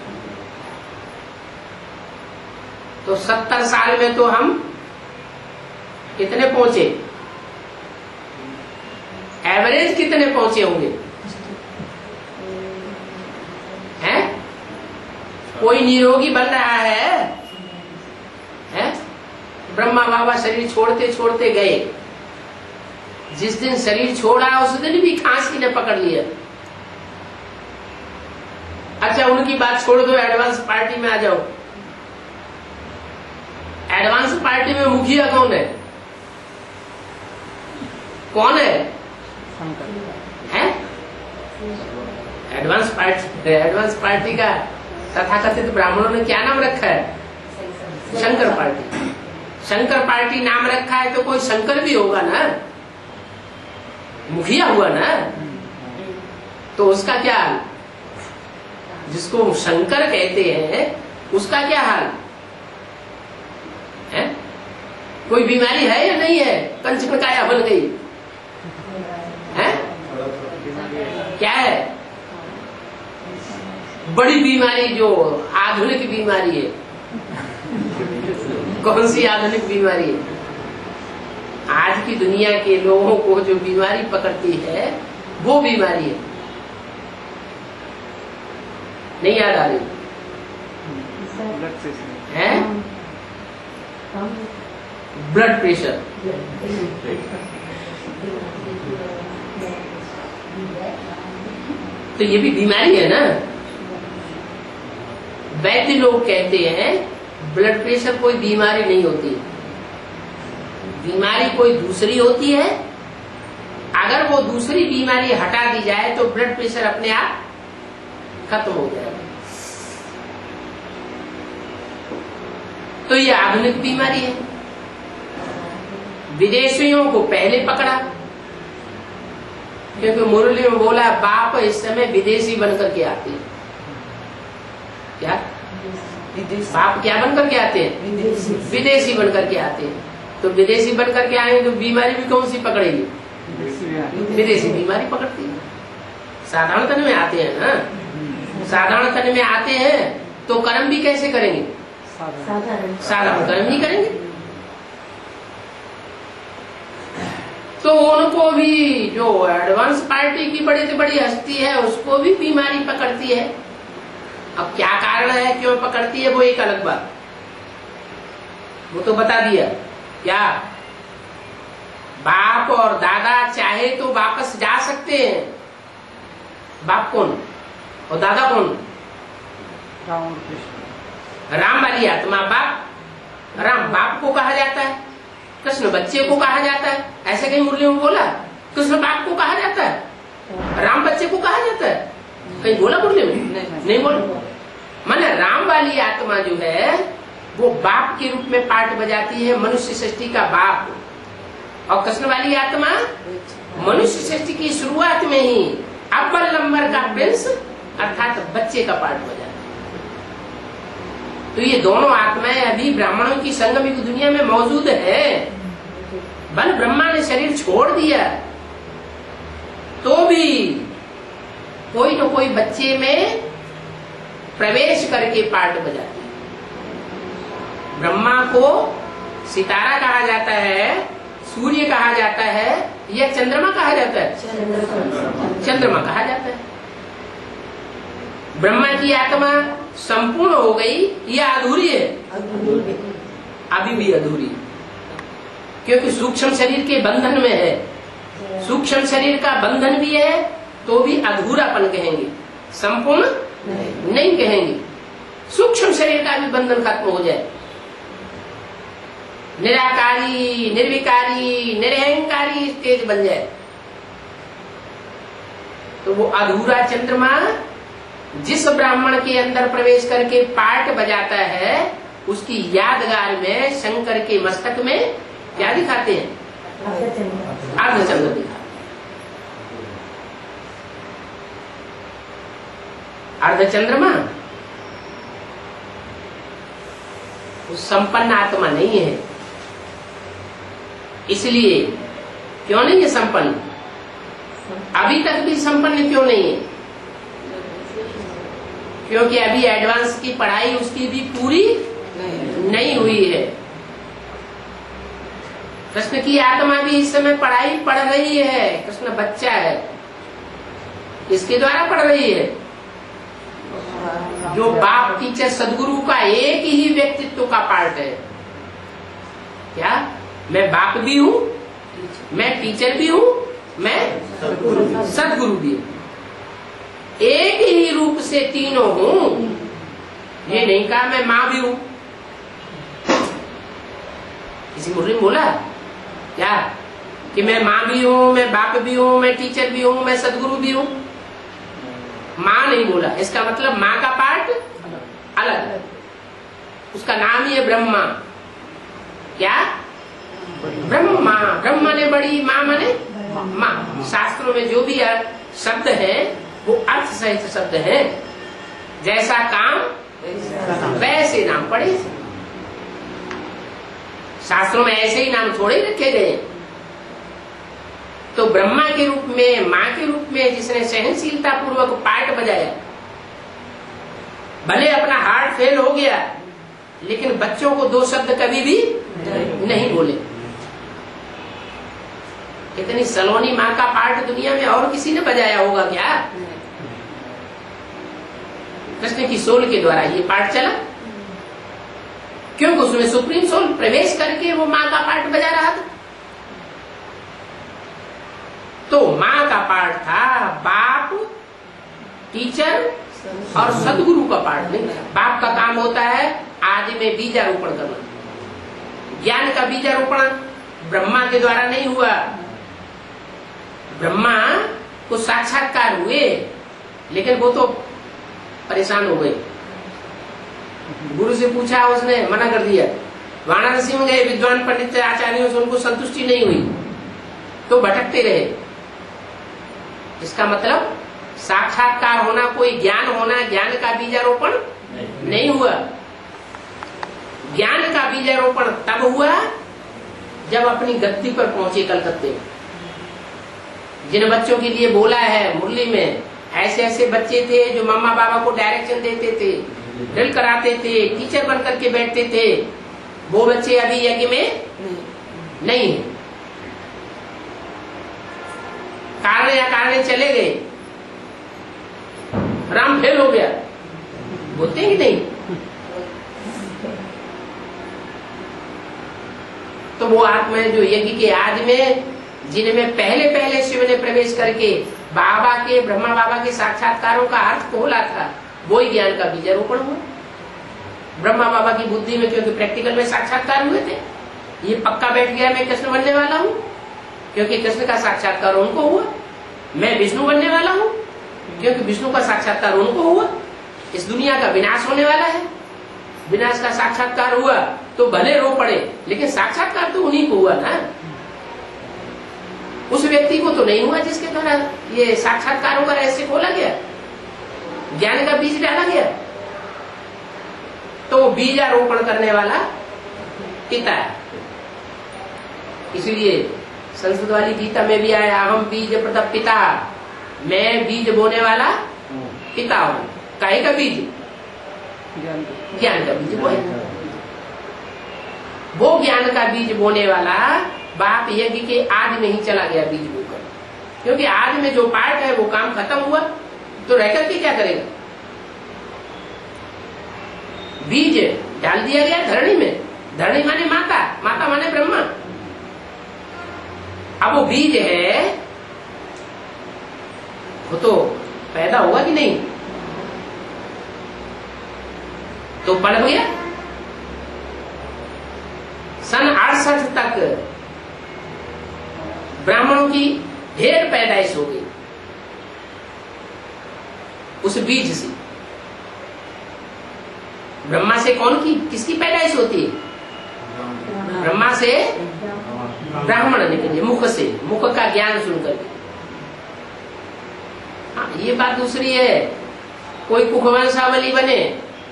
तो 70 साल में तो हम कितने पहुंचे? एवरेज कितने पहुंचे होंगे? हैं? कोई निरोगी बन रहा है? हैं? ब्रह्मा बाबा शरीर छोड़ते छोड़ते गए, जिस दिन शरीर छोड़ा उस दिन भी खांसी ने पकड़ लिया। अच्छा, उनकी बात छोड़ दो, एडवांस पार्टी में आ जाओ। एडवांस पार्टी में मुखिया कौन है? कौन है? हैं? एडवांस पार्टी का तथाकथित ब्राह्मणों ने क्या नाम रखा है? शंकर पार्टी। शंकर पार्टी नाम रखा है तो कोई शंकर भी होगा ना, मुखिया हुआ ना, तो उसका क्या हाल? जिसको शंकर कहते हैं उसका क्या हाल है? कोई बीमारी है या नहीं है? कंचन काया बन गई है? क्या है? बड़ी बीमारी जो आधुनिक बीमारी है। कौन सी आधुनिक बीमारी है? आज की दुनिया के लोगों को जो बीमारी पकड़ती है वो बीमारी है। नहीं याद आ रही है? Blood pressure. तो ये भी बीमारी है ना। वैद्य लोग कहते हैं ब्लड प्रेशर कोई बीमारी नहीं होती, बीमारी कोई दूसरी होती है। अगर वो दूसरी बीमारी हटा दी जाए तो ब्लड प्रेशर अपने आप खत्म हो जाएगा। तो ये आधुनिक बीमारी है। विदेशियों को पहले पकड़ा, क्योंकि मुरली में बोला बाप इस समय विदेशी बनकर के आते हैं। क्या बाप क्या बनकर के आते हैं? विदेशी बनकर के आते हैं। तो विदेशी बनकर के आए तो बीमारी भी कौन सी पकड़ेगी? विदेशी बीमारी पकड़ती है। साधारण तन में आते हैं ना, साधारण तन में आते हैं तो कर्म भी कैसे करेंगे? साधारण कर्म ही करेंगे। तो उनको भी, जो एडवांस पार्टी की बड़ी से बड़ी हस्ती है, उसको भी बीमारी पकड़ती है। अब क्या कारण है, क्यों पकड़ती है, वो एक अलग बात, वो तो बता दिया। क्या बाप और दादा चाहे तो वापस जा सकते हैं। बाप कौन और दादा कौन? राम वाली आत्मा बाप। राम बाप को कहा जाता है, कृष्ण बच्चे को कहा जाता है। ऐसे कहीं मुरली में बोला कृष्ण बाप को कहा जाता है, राम बच्चे को कहा जाता है? कहीं बोला मुरली में? नहीं बोला। माने राम वाली आत्मा जो है वो बाप के रूप में पार्ट बजाती है, मनुष्य सृष्टि का बाप। और कृष्ण वाली आत्मा मनुष्य सृष्टि की शुरुआत में ही अव्वल नंबर का प्रिंस अर्थात बच्चे का पार्ट बजाती है। तो ये दोनों आत्माएं अभी ब्राह्मणों की संगम दुनिया में मौजूद है। बल ब्रह्मा ने शरीर छोड़ दिया तो भी कोई न कोई बच्चे में प्रवेश करके पार्ट बजाती है। ब्रह्मा को सितारा कहा जाता है, सूर्य कहा जाता है, या चंद्रमा कहा जाता है? चंद्रमा कहा जाता है। ब्रह्मा की आत्मा संपूर्ण हो गई या अधूरी है? अभी भी अधूरी, क्योंकि सूक्ष्म शरीर के बंधन में है। सूक्ष्म शरीर का बंधन भी है तो भी अधूरापन कहेंगे, संपूर्ण नहीं कहेंगे। सूक्ष्म शरीर का भी बंधन खत्म हो जाए, निराकारी, निर्विकारी, निरहंकारी स्टेज बन जाए, तो वो अधूरा चंद्रमा जिस ब्राह्मण के अंदर प्रवेश करके पार्ट बजाता है, उसकी यादगार में शंकर के मस्तक में क्या दिखाते हैं? अर्धचंद्र दिखाते। अर्धचंद्रमा संपन्न आत्मा नहीं है। इसलिए क्यों नहीं है संपन्न? अभी तक भी संपन्न क्यों नहीं है? क्योंकि अभी एडवांस की पढ़ाई उसकी भी पूरी नहीं हुई है। कृष्ण की आत्मा भी इस समय पढ़ाई पढ़ रही है। कृष्ण बच्चा है, इसके द्वारा पढ़ रही है। जो बाप टीचर सदगुरु का एक ही व्यक्तित्व का पार्ट है। क्या मैं बाप भी हूँ, मैं टीचर भी हूँ, मैं सदगुरु भी हूँ। एक ही रूप से तीनों हूँ। ये नहीं कहा मैं माँ भी हूँ। किसी मुरली में बोला क्या कि मैं माँ भी हूँ, मैं बाप भी हूँ, मैं टीचर भी हूँ, मैं सदगुरु भी हूँ? माँ नहीं बोला। इसका मतलब माँ का पार्ट अलग, उसका नाम ही है ब्रह्मा। क्या? ब्रह्मा। ब्रह्मा ने बड़ी, माँ माने माँ। शास्त्रों में जो भी शब्द है वो अर्थ सहित शब्द है। जैसा काम वैसे नाम पड़े। शास्त्रों में ऐसे ही नाम थोड़े रखे गए। तो ब्रह्मा के रूप में, माँ के रूप में जिसने सहनशीलता पूर्वक पार्ट बजाया, भले अपना हार्ट फेल हो गया, लेकिन बच्चों को दो शब्द कभी भी नहीं बोले। इतनी सलोनी माँ का पार्ट दुनिया में और किसी ने बजाया होगा क्या? कृष्ण की सोल के द्वारा ये पार्ट चला, क्योंकि उसमें सुप्रीम सोल प्रवेश करके वो माँ का पार्ट बजा रहा था। तो माँ का पार्ट था, बाप, टीचर और सदगुरु का पार्ट नहीं था। बाप का काम होता है आदि में बीजारोपण करना। ज्ञान का बीजारोपण ब्रह्मा के द्वारा नहीं हुआ। ब्रह्मा को साक्षात्कार हुए, लेकिन वो तो परेशान हो गए। गुरु से पूछा, उसने मना कर दिया। वाराणसी में गए, विद्वान पंडित आचार्यों से उनको संतुष्टि नहीं हुई, तो भटकते रहे। इसका मतलब साक्षात्कार होना, कोई ज्ञान होना, ज्ञान का बीजारोपण नहीं हुआ। ज्ञान का बीजारोपण तब हुआ जब अपनी गद्दी पर पहुंचे कलकत्ते। जिन बच्चों के लिए बोला है मुरली में, ऐसे ऐसे बच्चे थे जो मम्मा बाबा को डायरेक्शन देते थे, ड्रिल कराते थे, टीचर बन करके बैठते थे, वो बच्चे अभी यज्ञ में नहीं है। कारण या कारण चले गए, राम फेल हो गया, बोलते हैं कि नहीं? तो वो आत्माएं जो यज्ञ के आदि में, जिनमें पहले पहले शिव ने प्रवेश करके बाबा के, ब्रह्मा बाबा के साक्षात्कारों का अर्थ खोला था, वो ही ज्ञान का बीजारोपण हुआ। ब्रह्मा बाबा की बुद्धि में, क्योंकि प्रैक्टिकल में साक्षात्कार हुए थे, ये पक्का बैठ गया मैं कृष्ण बनने वाला हूँ, क्योंकि कृष्ण का साक्षात्कार उनको हुआ। मैं विष्णु बनने वाला हूँ, क्योंकि विष्णु का साक्षात्कार उनको हुआ। इस दुनिया का विनाश होने वाला है, विनाश का साक्षात्कार हुआ तो भले रो पड़े, लेकिन साक्षात्कार तो उन्हीं को हुआ ना। उस व्यक्ति को तो नहीं हुआ जिसके द्वारा ये साक्षात्कारों का रहस्य खोला गया, ज्ञान का बीज डाला गया। तो बीजारोपण करने वाला पिता है। इसलिए संस्कृत वाली गीता में भी आया, अहम बीज प्रद पिता, मैं बीज बोने वाला पिता हूं। काहे का बीज? ज्ञान का बीज बोए। वो ज्ञान का बीज बोने वाला बाप यज्ञ के आदि में ही चला गया बीज बोकर, क्योंकि आदि में जो पार्ट है वो काम खत्म हुआ, तो रह करके क्या करेगा? बीज डाल दिया गया धरणी में। धरणी माने माता, माता माने ब्रह्मा। अब वो बीज है, वो तो पैदा हुआ कि नहीं, तो पनप गया। सन 68 तक ब्राह्मणों की ढेर पैदाइश हो गई उस बीज से। ब्रह्मा से कौन की किसकी पैदाइश होती है? ब्रह्मा से ब्राह्मण निकले, मुख से, मुख का ज्ञान सुन करके। हाँ, ये बात दूसरी है, कोई कुखवंशावली बने,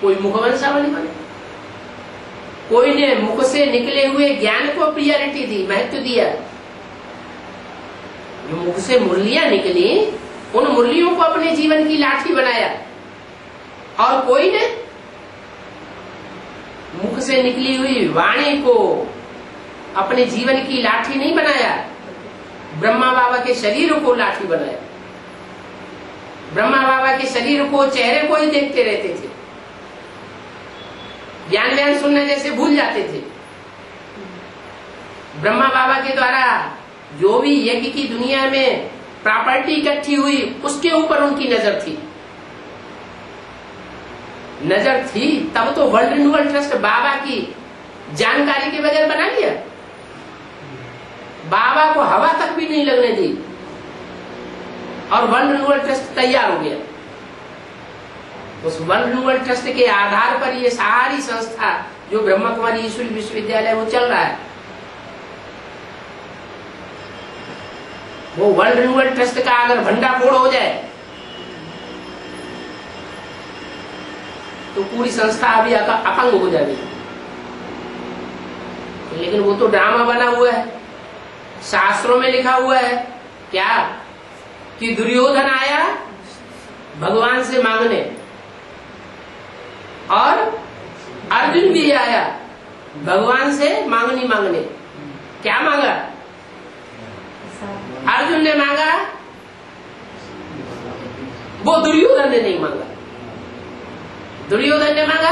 कोई मुखवंशावली बने। कोई ने मुख से निकले हुए ज्ञान को प्रियोरिटी दी, महत्व दिया। जो मुख से मुरलियां निकली, उन मुरलियों को अपने जीवन की लाठी बनाया। और कोई ने मुख से निकली हुई वाणी को अपने जीवन की लाठी नहीं बनाया, ब्रह्मा बाबा के शरीर को लाठी बनाया। ब्रह्मा बाबा के शरीर को, चेहरे को ही देखते रहते थे, ज्ञान व्यान सुनने जैसे भूल जाते थे। ब्रह्मा बाबा के द्वारा जो भी यज्ञ की दुनिया में प्रॉपर्टी इकट्ठी हुई, उसके ऊपर उनकी नजर थी। नजर थी तब तो वर्ल्ड रिन्यूअल ट्रस्ट बाबा की जानकारी के बगैर बना लिया। बाबा को हवा तक भी नहीं लगने दी और वर्ल्ड रिन्यूअल ट्रस्ट तैयार हो गया। उस वर्ल्ड रिन्यूअल ट्रस्ट के आधार पर ये सारी संस्था जो ब्रह्मा कुमारी ईश्वरी विश्वविद्यालय वो चल रहा है। वो वर्ल्ड रिन्यूअल ट्रस्ट का अगर भंडाफोड़ हो जाए तो पूरी संस्था अभी अपंग हो जाएगी। लेकिन वो तो ड्रामा बना हुआ है, शास्त्रों में लिखा हुआ है क्या कि दुर्योधन आया भगवान से मांगने और अर्जुन भी आया भगवान से मांगने। क्या मांगा? अर्जुन ने मांगा, वो दुर्योधन ने नहीं मांगा। दुर्योधन ने मांगा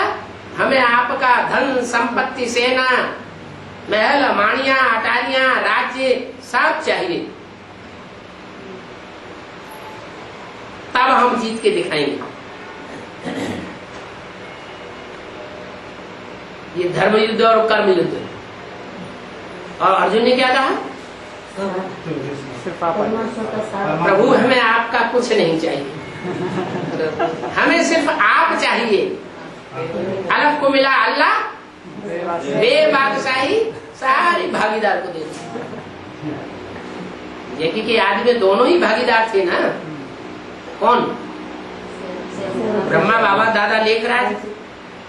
हमें आपका धन संपत्ति, सेना, महल, माणिया, अटारियां, राज्य सब चाहिए, तब हम जीत के दिखाएंगे। ये धर्म युद्ध और कर्म युद्ध। और अर्जुन ने क्या कहा? प्रभु हमें आपका कुछ नहीं चाहिए, हमें सिर्फ आप चाहिए। अलग को मिला अल्लाह, बेबादशाही सारी भागीदार को दे दी। क्योंकि आज में दोनों ही भागीदार थे ना। कौन? ब्रह्मा बाबा दादा लेखराज,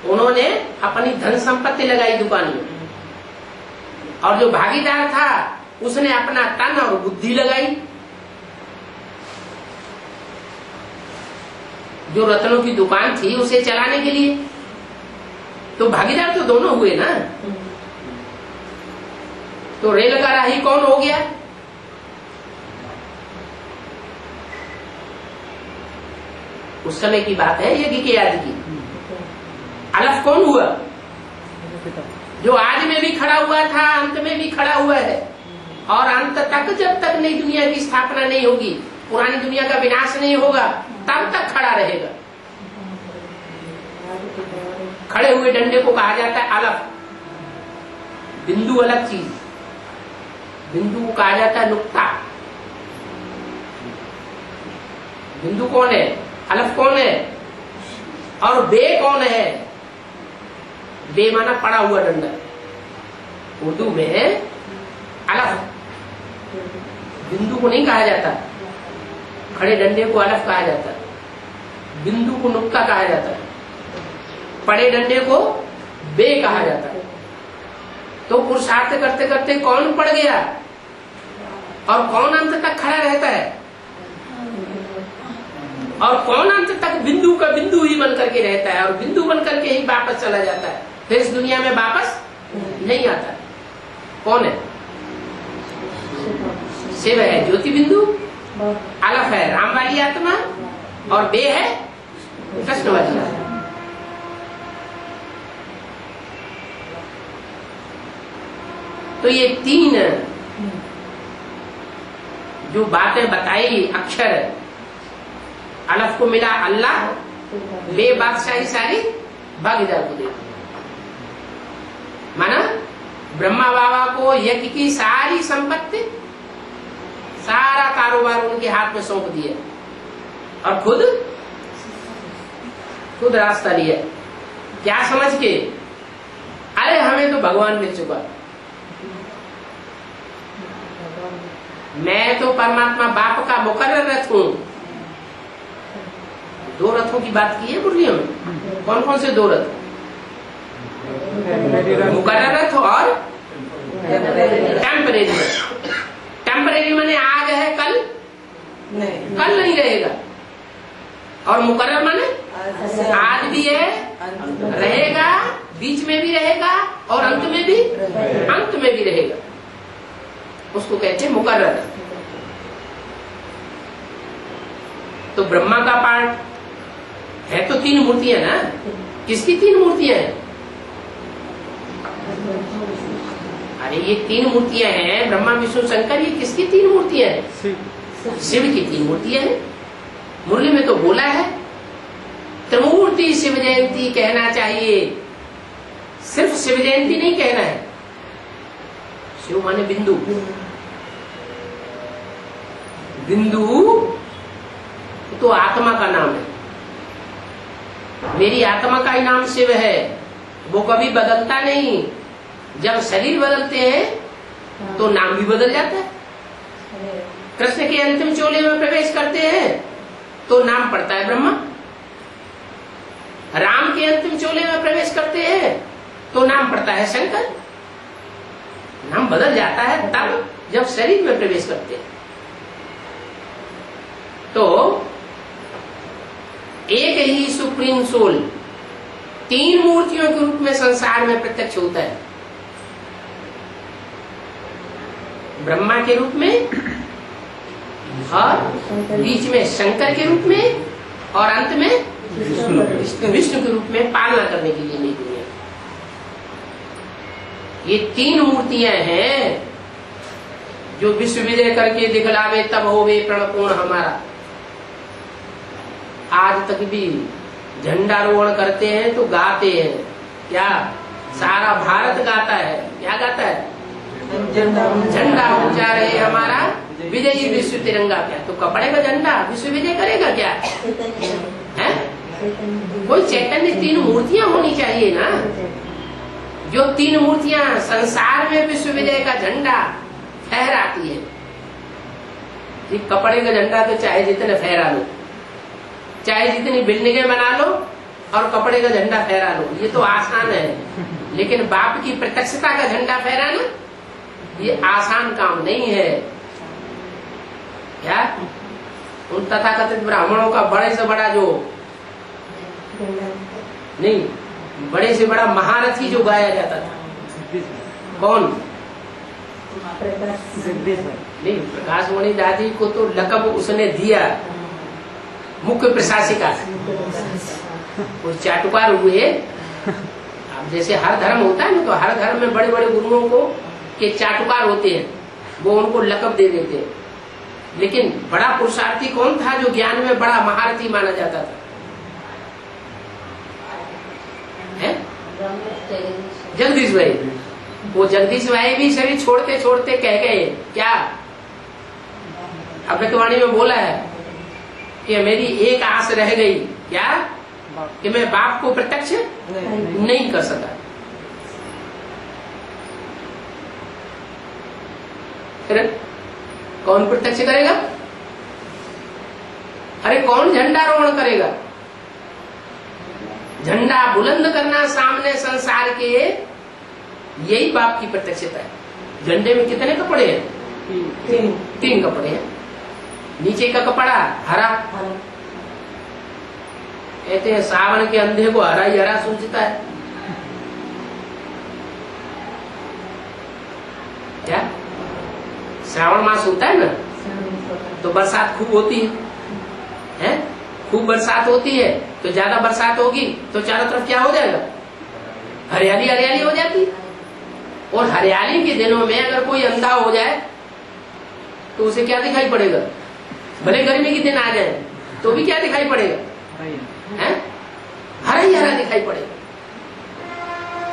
उन्होंने अपनी धन संपत्ति लगाई दुकान में, और जो भागीदार था उसने अपना तन और बुद्धि लगाई। जो रत्नों की दुकान थी उसे चलाने के लिए, तो भागीदार तो दोनों हुए ना। तो रेल का राही कौन हो गया? उस समय की बात है, यज्ञ के आदि की। अलफ कौन हुआ? जो आज में भी खड़ा हुआ था, अंत में भी खड़ा हुआ है, और अंत तक, जब तक नई दुनिया की स्थापना नहीं होगी, पुरानी दुनिया का विनाश नहीं होगा, तब तक खड़ा रहेगा। खड़े हुए डंडे को कहा जाता है अलफ। बिंदु अलग चीज, बिंदु को कहा जाता है नुक्ता। बिंदु कौन है? अलफ कौन है? और बे कौन है? बे माना पड़ा हुआ डंडा। उर्दू में अलफ बिंदु को नहीं कहा जाता, खड़े डंडे को अलफ कहा जाता है, बिंदु को नुक्ता कहा जाता है, पड़े डंडे को बे कहा जाता है। तो पुरुषार्थ करते करते कौन पड़ गया और कौन अंत तक खड़ा रहता है, और कौन अंत तक बिंदु का बिंदु ही बन करके रहता है, और बिंदु बन करके ही वापस चला जाता है, फिर इस दुनिया में वापस नहीं आता। कौन है? शिव है ज्योति बिंदु, अलफ है राम वाली आत्मा, और बे है कृष्ण वाली आत्मा। तो ये तीन जो बातें बताई, अक्षर अलफ को मिला अल्लाह, बे बादशाही सारी भागीदार को दे दी। माना ब्रह्मा बाबा को यज्ञ की सारी संपत्ति, सारा कारोबार उनके हाथ में सौंप दिया और खुद रास्ता लिया। क्या समझ के? अरे हमें तो भगवान मिल चुका, मैं तो परमात्मा बाप का मुकर्रर रथ हूं। दो रथों की बात की है मुरलियों में। कौन कौन से दो रथ? मुकर्रर रथ और टेम्परेरी रथ। टेम्परेरी माने आज है, कल नहीं रहेगा, और मुकर्रर माने आज भी है, रहेगा, बीच में भी रहेगा और अंत में भी रहेगा। उसको कहते हैं मुकर्रर। तो ब्रह्मा का पार्ट है तो तीन मूर्तियां ना। किसकी तीन मूर्तियां हैं? अरे ये तीन मूर्तियां हैं, ब्रह्मा विष्णु शंकर। ये किसकी तीन मूर्तियां हैं? शिव की तीन मूर्तियां हैं। मुरली में तो बोला है त्रिमूर्ति शिव जयंती कहना चाहिए, सिर्फ शिव जयंती नहीं कहना है। शिव माने बिंदु, बिंदु तो आत्मा का नाम है। मेरी आत्मा का ही नाम शिव है, वो कभी बदलता नहीं। जब शरीर बदलते हैं तो नाम भी बदल जाता है। कृष्ण के अंतिम चोले में प्रवेश करते हैं तो नाम पड़ता है ब्रह्मा। राम के अंतिम चोले में प्रवेश करते हैं तो नाम पड़ता है शंकर। नाम बदल जाता है तब जब शरीर में प्रवेश करते हैं। तो एक ही सुप्रीम सोल तीन मूर्तियों के रूप में संसार में प्रत्यक्ष होता है। ब्रह्मा के रूप में और बीच में शंकर के रूप में और अंत में विष्णु के रूप में पालना करने के लिए नहीं दुनिया। ये तीन मूर्तियां हैं जो विश्व विजय करके दिखलावे तब होवे प्रणपूर्ण हमारा। आज तक भी झंडारोहण करते हैं तो गाते हैं क्या? सारा भारत गाता है। क्या गाता है? झंडा ऊंचा रहे हमारा विजयी विश्व तिरंगा। क्या तो कपड़े का झंडा विश्व विजय करेगा क्या? है? कोई चैतन्य तीन मूर्तियां होनी चाहिए ना। जो तीन मूर्तियां संसार में विश्व विजय का झंडा फहराती है। कपड़े का झंडा तो चाहे जितने फहरा लो, चाहे जितनी बिल्डिंगें बना लो और कपड़े का झंडा फहरा लो, ये तो आसान है। लेकिन बाप की प्रत्यक्षता का झंडा फहराना ये आसान काम नहीं है। क्या उन तथाकथित ब्राह्मणों का बड़े से बड़ा जो नहीं, बड़े से बड़ा महारथी जो गाया जाता था, कौन? नहीं, प्रकाशमणि दादी को तो लकब उसने दिया मुख्य प्रशासिका। वो चाटुकार हुए। अब जैसे हर धर्म होता है ना, तो हर धर्म में बड़े बड़े गुरुओं को के चाटुकार होते हैं, वो उनको लकब दे देते हैं। लेकिन बड़ा पुरुषार्थी कौन था जो ज्ञान में बड़ा महारथी माना जाता था? है? जगदीश भाई। वो जगदीश भाई भी शरीर छोड़ते छोड़ते कह गए क्या? अमृतवाणी में बोला है कि मेरी एक आस रह गई। क्या? कि मैं बाप को प्रत्यक्ष नहीं कर सका। फिर कौन प्रत्यक्ष करेगा? अरे कौन झंडारोहण करेगा? झंडा बुलंद करना सामने संसार के, यही बाप की प्रत्यक्षता है। झंडे में कितने कपड़े हैं? तीन कपड़े हैं। नीचे का कपड़ा हरा, कहते हैं सावन के अंधे को हरा ही हरा सूझता है। क्या? श्रावण मास होता है ना, तो बरसात खूब होती है? खूब बरसात होती है तो ज्यादा बरसात होगी तो चारों तरफ क्या हो जाएगा? हरियाली हरियाली हो जाती और हरियाली के दिनों में अगर कोई अंधा हो जाए तो उसे क्या दिखाई पड़ेगा? भले गर्मी के दिन आ जाए तो भी क्या दिखाई पड़ेगा? हैं? हरा ही हरा दिखाई पड़ेगा।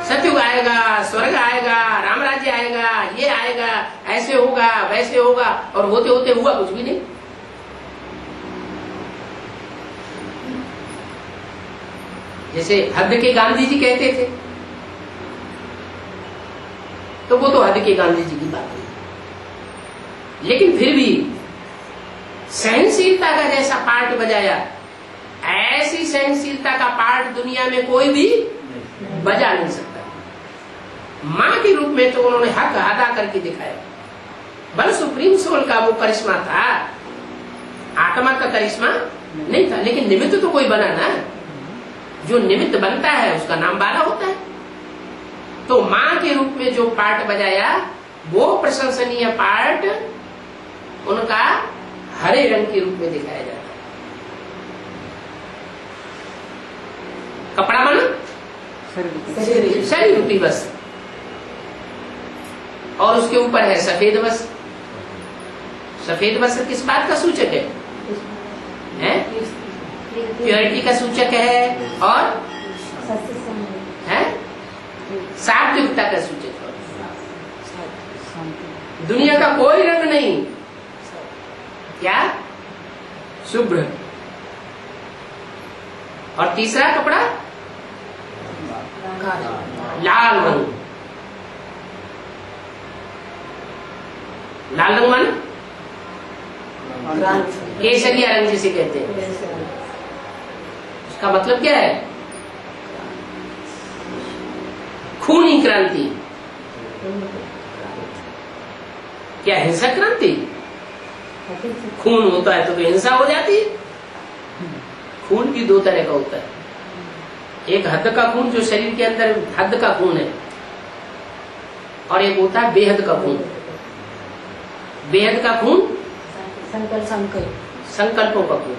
सतयुग आएगा, स्वर्ग आएगा, राम राज्य आएगा, ये आएगा, ऐसे होगा वैसे होगा, और होते होते हुआ कुछ भी नहीं। जैसे हद के गांधी जी कहते थे, तो वो तो हद के गांधी जी की बात है, लेकिन फिर भी सहनशीलता का जैसा पार्ट बजाया, ऐसी सहनशीलता का पार्ट दुनिया में कोई भी बजा नहीं सकता। मां के रूप में तो उन्होंने हक अदा करके दिखाया। बल सुप्रीम सोल का वो करिश्मा था, आत्मा का करिश्मा नहीं था, लेकिन निमित्त तो कोई बना ना। जो निमित्त बनता है उसका नाम बाला होता है। तो मां के रूप में जो पार्ट बजाया वो प्रशंसनीय पार्ट उनका हरे रंग के रूप में दिखाया जाता है। कपड़ा माना शरीर रूपी बस, और उसके ऊपर है सफेद वस्त्र। सफेद वस्त्र किस बात का सूचक है? प्योरिटी का सूचक है और सात्विकता का सूचक है। दुनिया का कोई रंग नहीं, क्या? शुभ्र। और तीसरा कपड़ा लाल रंग। लाल रंग माने केसरिया रंग जिसे कहते हैं। उसका मतलब क्या है? खूनी क्रांति। क्या हिंसक क्रांति? खून होता है तो हिंसा हो जाती है। खून भी दो तरह का होता है, एक हद का खून जो शरीर के अंदर हद का खून है, और एक होता है बेहद का खून। बेहद का खून संकल्पों का खून।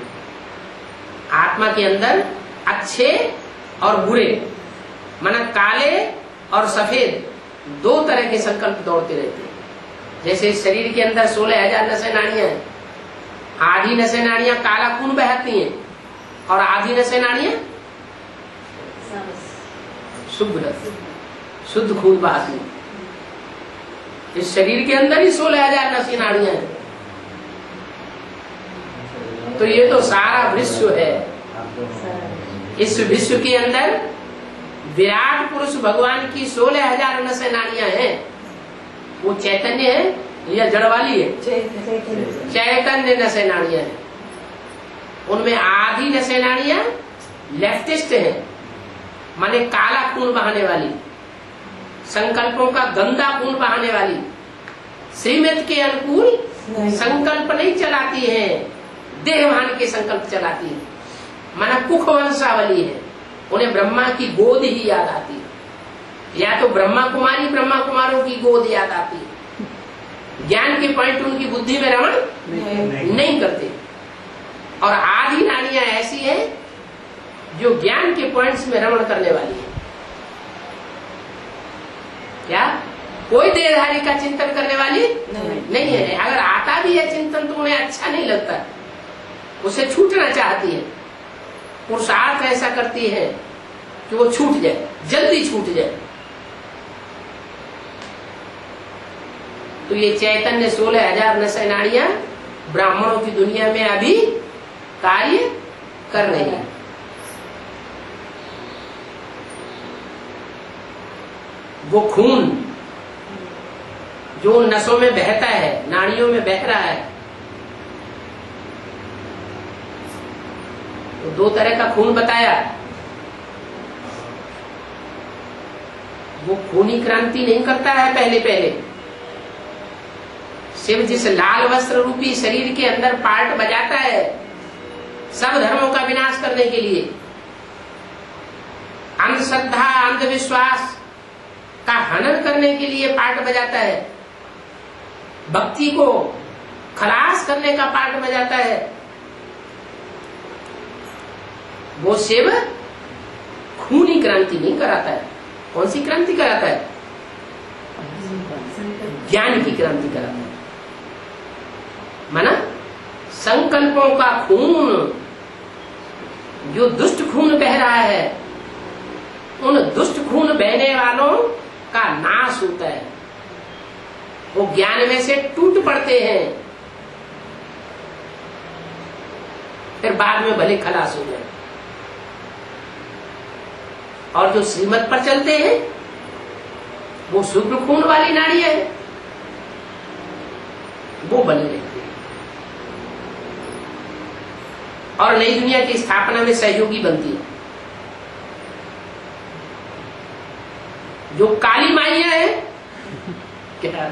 आत्मा के अंदर अच्छे और बुरे, माना काले और सफेद, दो तरह के संकल्प दौड़ते रहते हैं। जैसे शरीर के अंदर 16,000 नसें नाड़ियां हैं। आधी नसें नाड़ियां काला खून बहाती हैं और आधी नसें नाड़ियां शुद्ध खून बहाती हैं। इस शरीर के अंदर ही 16,000 नसें नाड़ियां हैं। तो ये तो सारा विश्व है। इस विश्व के अंदर विराट पुरुष भगवान की 16,000 नसें नाड़ियां हैं। वो चैतन्य है या जड़ वाली है? चैतन्य नसें नाड़ियां हैं। उनमें आधी नसें नाड़ियां लेफ्टिस्ट है, माने काला खून बहाने वाली, संकल्पों का गंदा खून बहाने वाली, श्रीमत के अनुकूल संकल्प नहीं चलाती है, देहभान के संकल्प चलाती है, माना कुख वंशावली है। उन्हें ब्रह्मा की गोद ही याद आती है, या तो ब्रह्मा कुमारी ब्रह्मा कुमारों की गोद याद आती है। ज्ञान के पॉइंट उनकी बुद्धि में रमण नहीं करते। और आधी नाड़ियां ऐसी हैं जो ज्ञान के पॉइंट्स में रमण करने वाली है। क्या कोई देहधारी का चिंतन करने वाली नहीं है। अगर आता भी है चिंतन तो उन्हें अच्छा नहीं लगता, उसे छूटना चाहती है। पुरुषार्थ ऐसा करती है कि वो छूट जाए, जल्दी छूट जाए। तो ये चैतन्य 16,000 नसें नाड़ियां ब्राह्मणों की दुनिया में अभी कार्य कर रही है। वो खून जो नसों में बहता है, नाड़ियों में बह रहा है, तो दो तरह का खून बताया। वो खूनी क्रांति नहीं करता है पहले पहले। शिव जिस लाल वस्त्र रूपी शरीर के अंदर पार्ट बजाता है सब धर्मों का विनाश करने के लिए, अंधश्रद्धा अंधविश्वास का हनन करने के लिए पार्ट बजाता है, भक्ति को खलास करने का पार्ट बजाता है, वो शिव खूनी क्रांति नहीं कराता है। कौन सी क्रांति कराता है? ज्ञान की क्रांति कराता है। माना संकल्पों का खून, जो दुष्ट खून बह रहा है, उन दुष्ट खून बहने वालों का नाश होता है। वो ज्ञान में से टूट पड़ते हैं, फिर बाद में भले खलास हो जाए। और जो श्रीमत पर चलते हैं वो शुक्र खून वाली नाड़ियां है, वो बने रहती है और नई दुनिया की स्थापना में सहयोगी बनती है। जो काली माइया है, क्या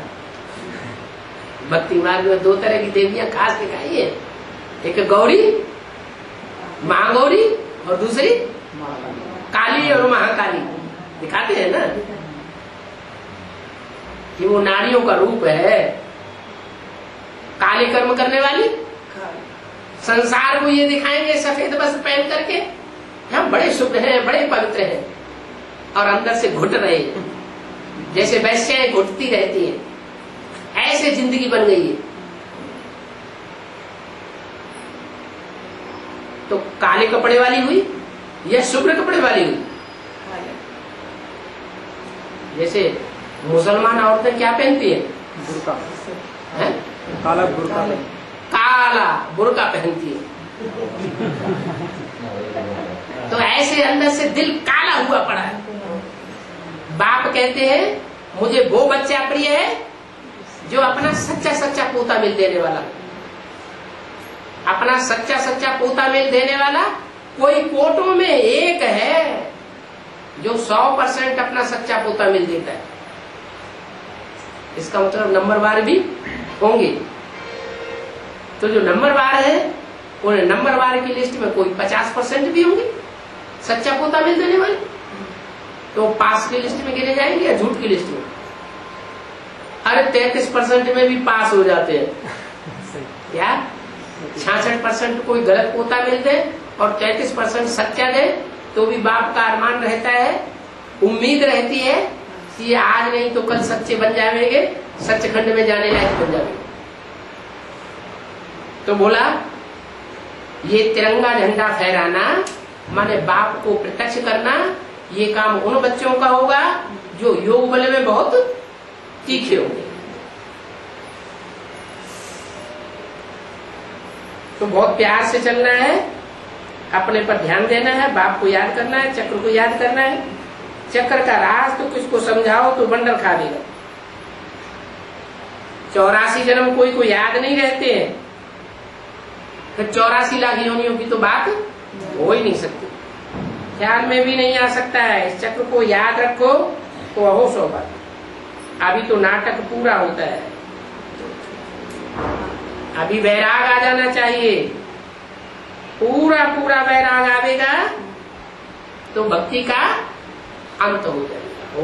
भक्ति मार्ग में दो तरह की देवियां खास दिखाई है, एक गौरी महागौरी और दूसरी काली और महाकाली दिखाते हैं ना, कि वो नारियों का रूप है। काले कर्म करने वाली संसार को ये दिखाएंगे सफेद वस्त्र पहन करके हम बड़े शुद्ध हैं, बड़े पवित्र हैं, और अंदर से घुट रहे हैं, जैसे वैश्याएं घुटती रहती हैं। ऐसे जिंदगी बन गई है। तो काले कपड़े वाली हुई या शुभ्र कपड़े वाली हुई? जैसे मुसलमान औरतें क्या पहनती है? बुर्का है? काला बुर्का काला बुर्का पहनती है। तो ऐसे अंदर से दिल काला हुआ पड़ा है। बाप कहते हैं मुझे वो बच्चा प्रिय है जो अपना सच्चा सच्चा पोता मिल देने वाला, अपना सच्चा सच्चा पोता मिल देने वाला कोई कोटों में एक है जो 100% अपना सच्चा पोता मिल देता है। इसका मतलब नंबरवार भी होंगे। तो जो नंबरवार है उन नंबरवार की लिस्ट में कोई 50% भी होंगे सच्चा पोता मिल देने वाले, तो पास की लिस्ट में गिने जाएंगे या झूठ की लिस्ट में? अरे 33% में भी पास हो जाते हैं क्या? 66% कोई गलत पोता मिल दे और 33% सच्चा दे तो भी बाप का अरमान रहता है, उम्मीद रहती है कि ये आज नहीं तो कल सच्चे बन जाएंगे, सचखंड में जाने लायक बन जाएंगे। तो बोला ये तिरंगा झंडा फहराना माने बाप को प्रत्यक्ष करना, ये काम उन बच्चों का होगा जो योग बल में बहुत तीखे होंगे। तो बहुत प्यार से चलना है, अपने पर ध्यान देना है, बाप को याद करना है, चक्र को याद करना है। चक्र का राज तो किसको समझाओ तो बंडल खा देगा। 84 जन्म कोई को याद नहीं रहते हैं, फिर 84 लाख योनियों की तो बात हो ही नहीं सकती, ख्याल में भी नहीं आ सकता है। इस चक्र को याद रखो तो अहोश होगा। अभी तो नाटक पूरा होता है, अभी वैराग आ जाना चाहिए। पूरा पूरा वैराग आवेगा तो भक्ति का अंत हो जाएगा।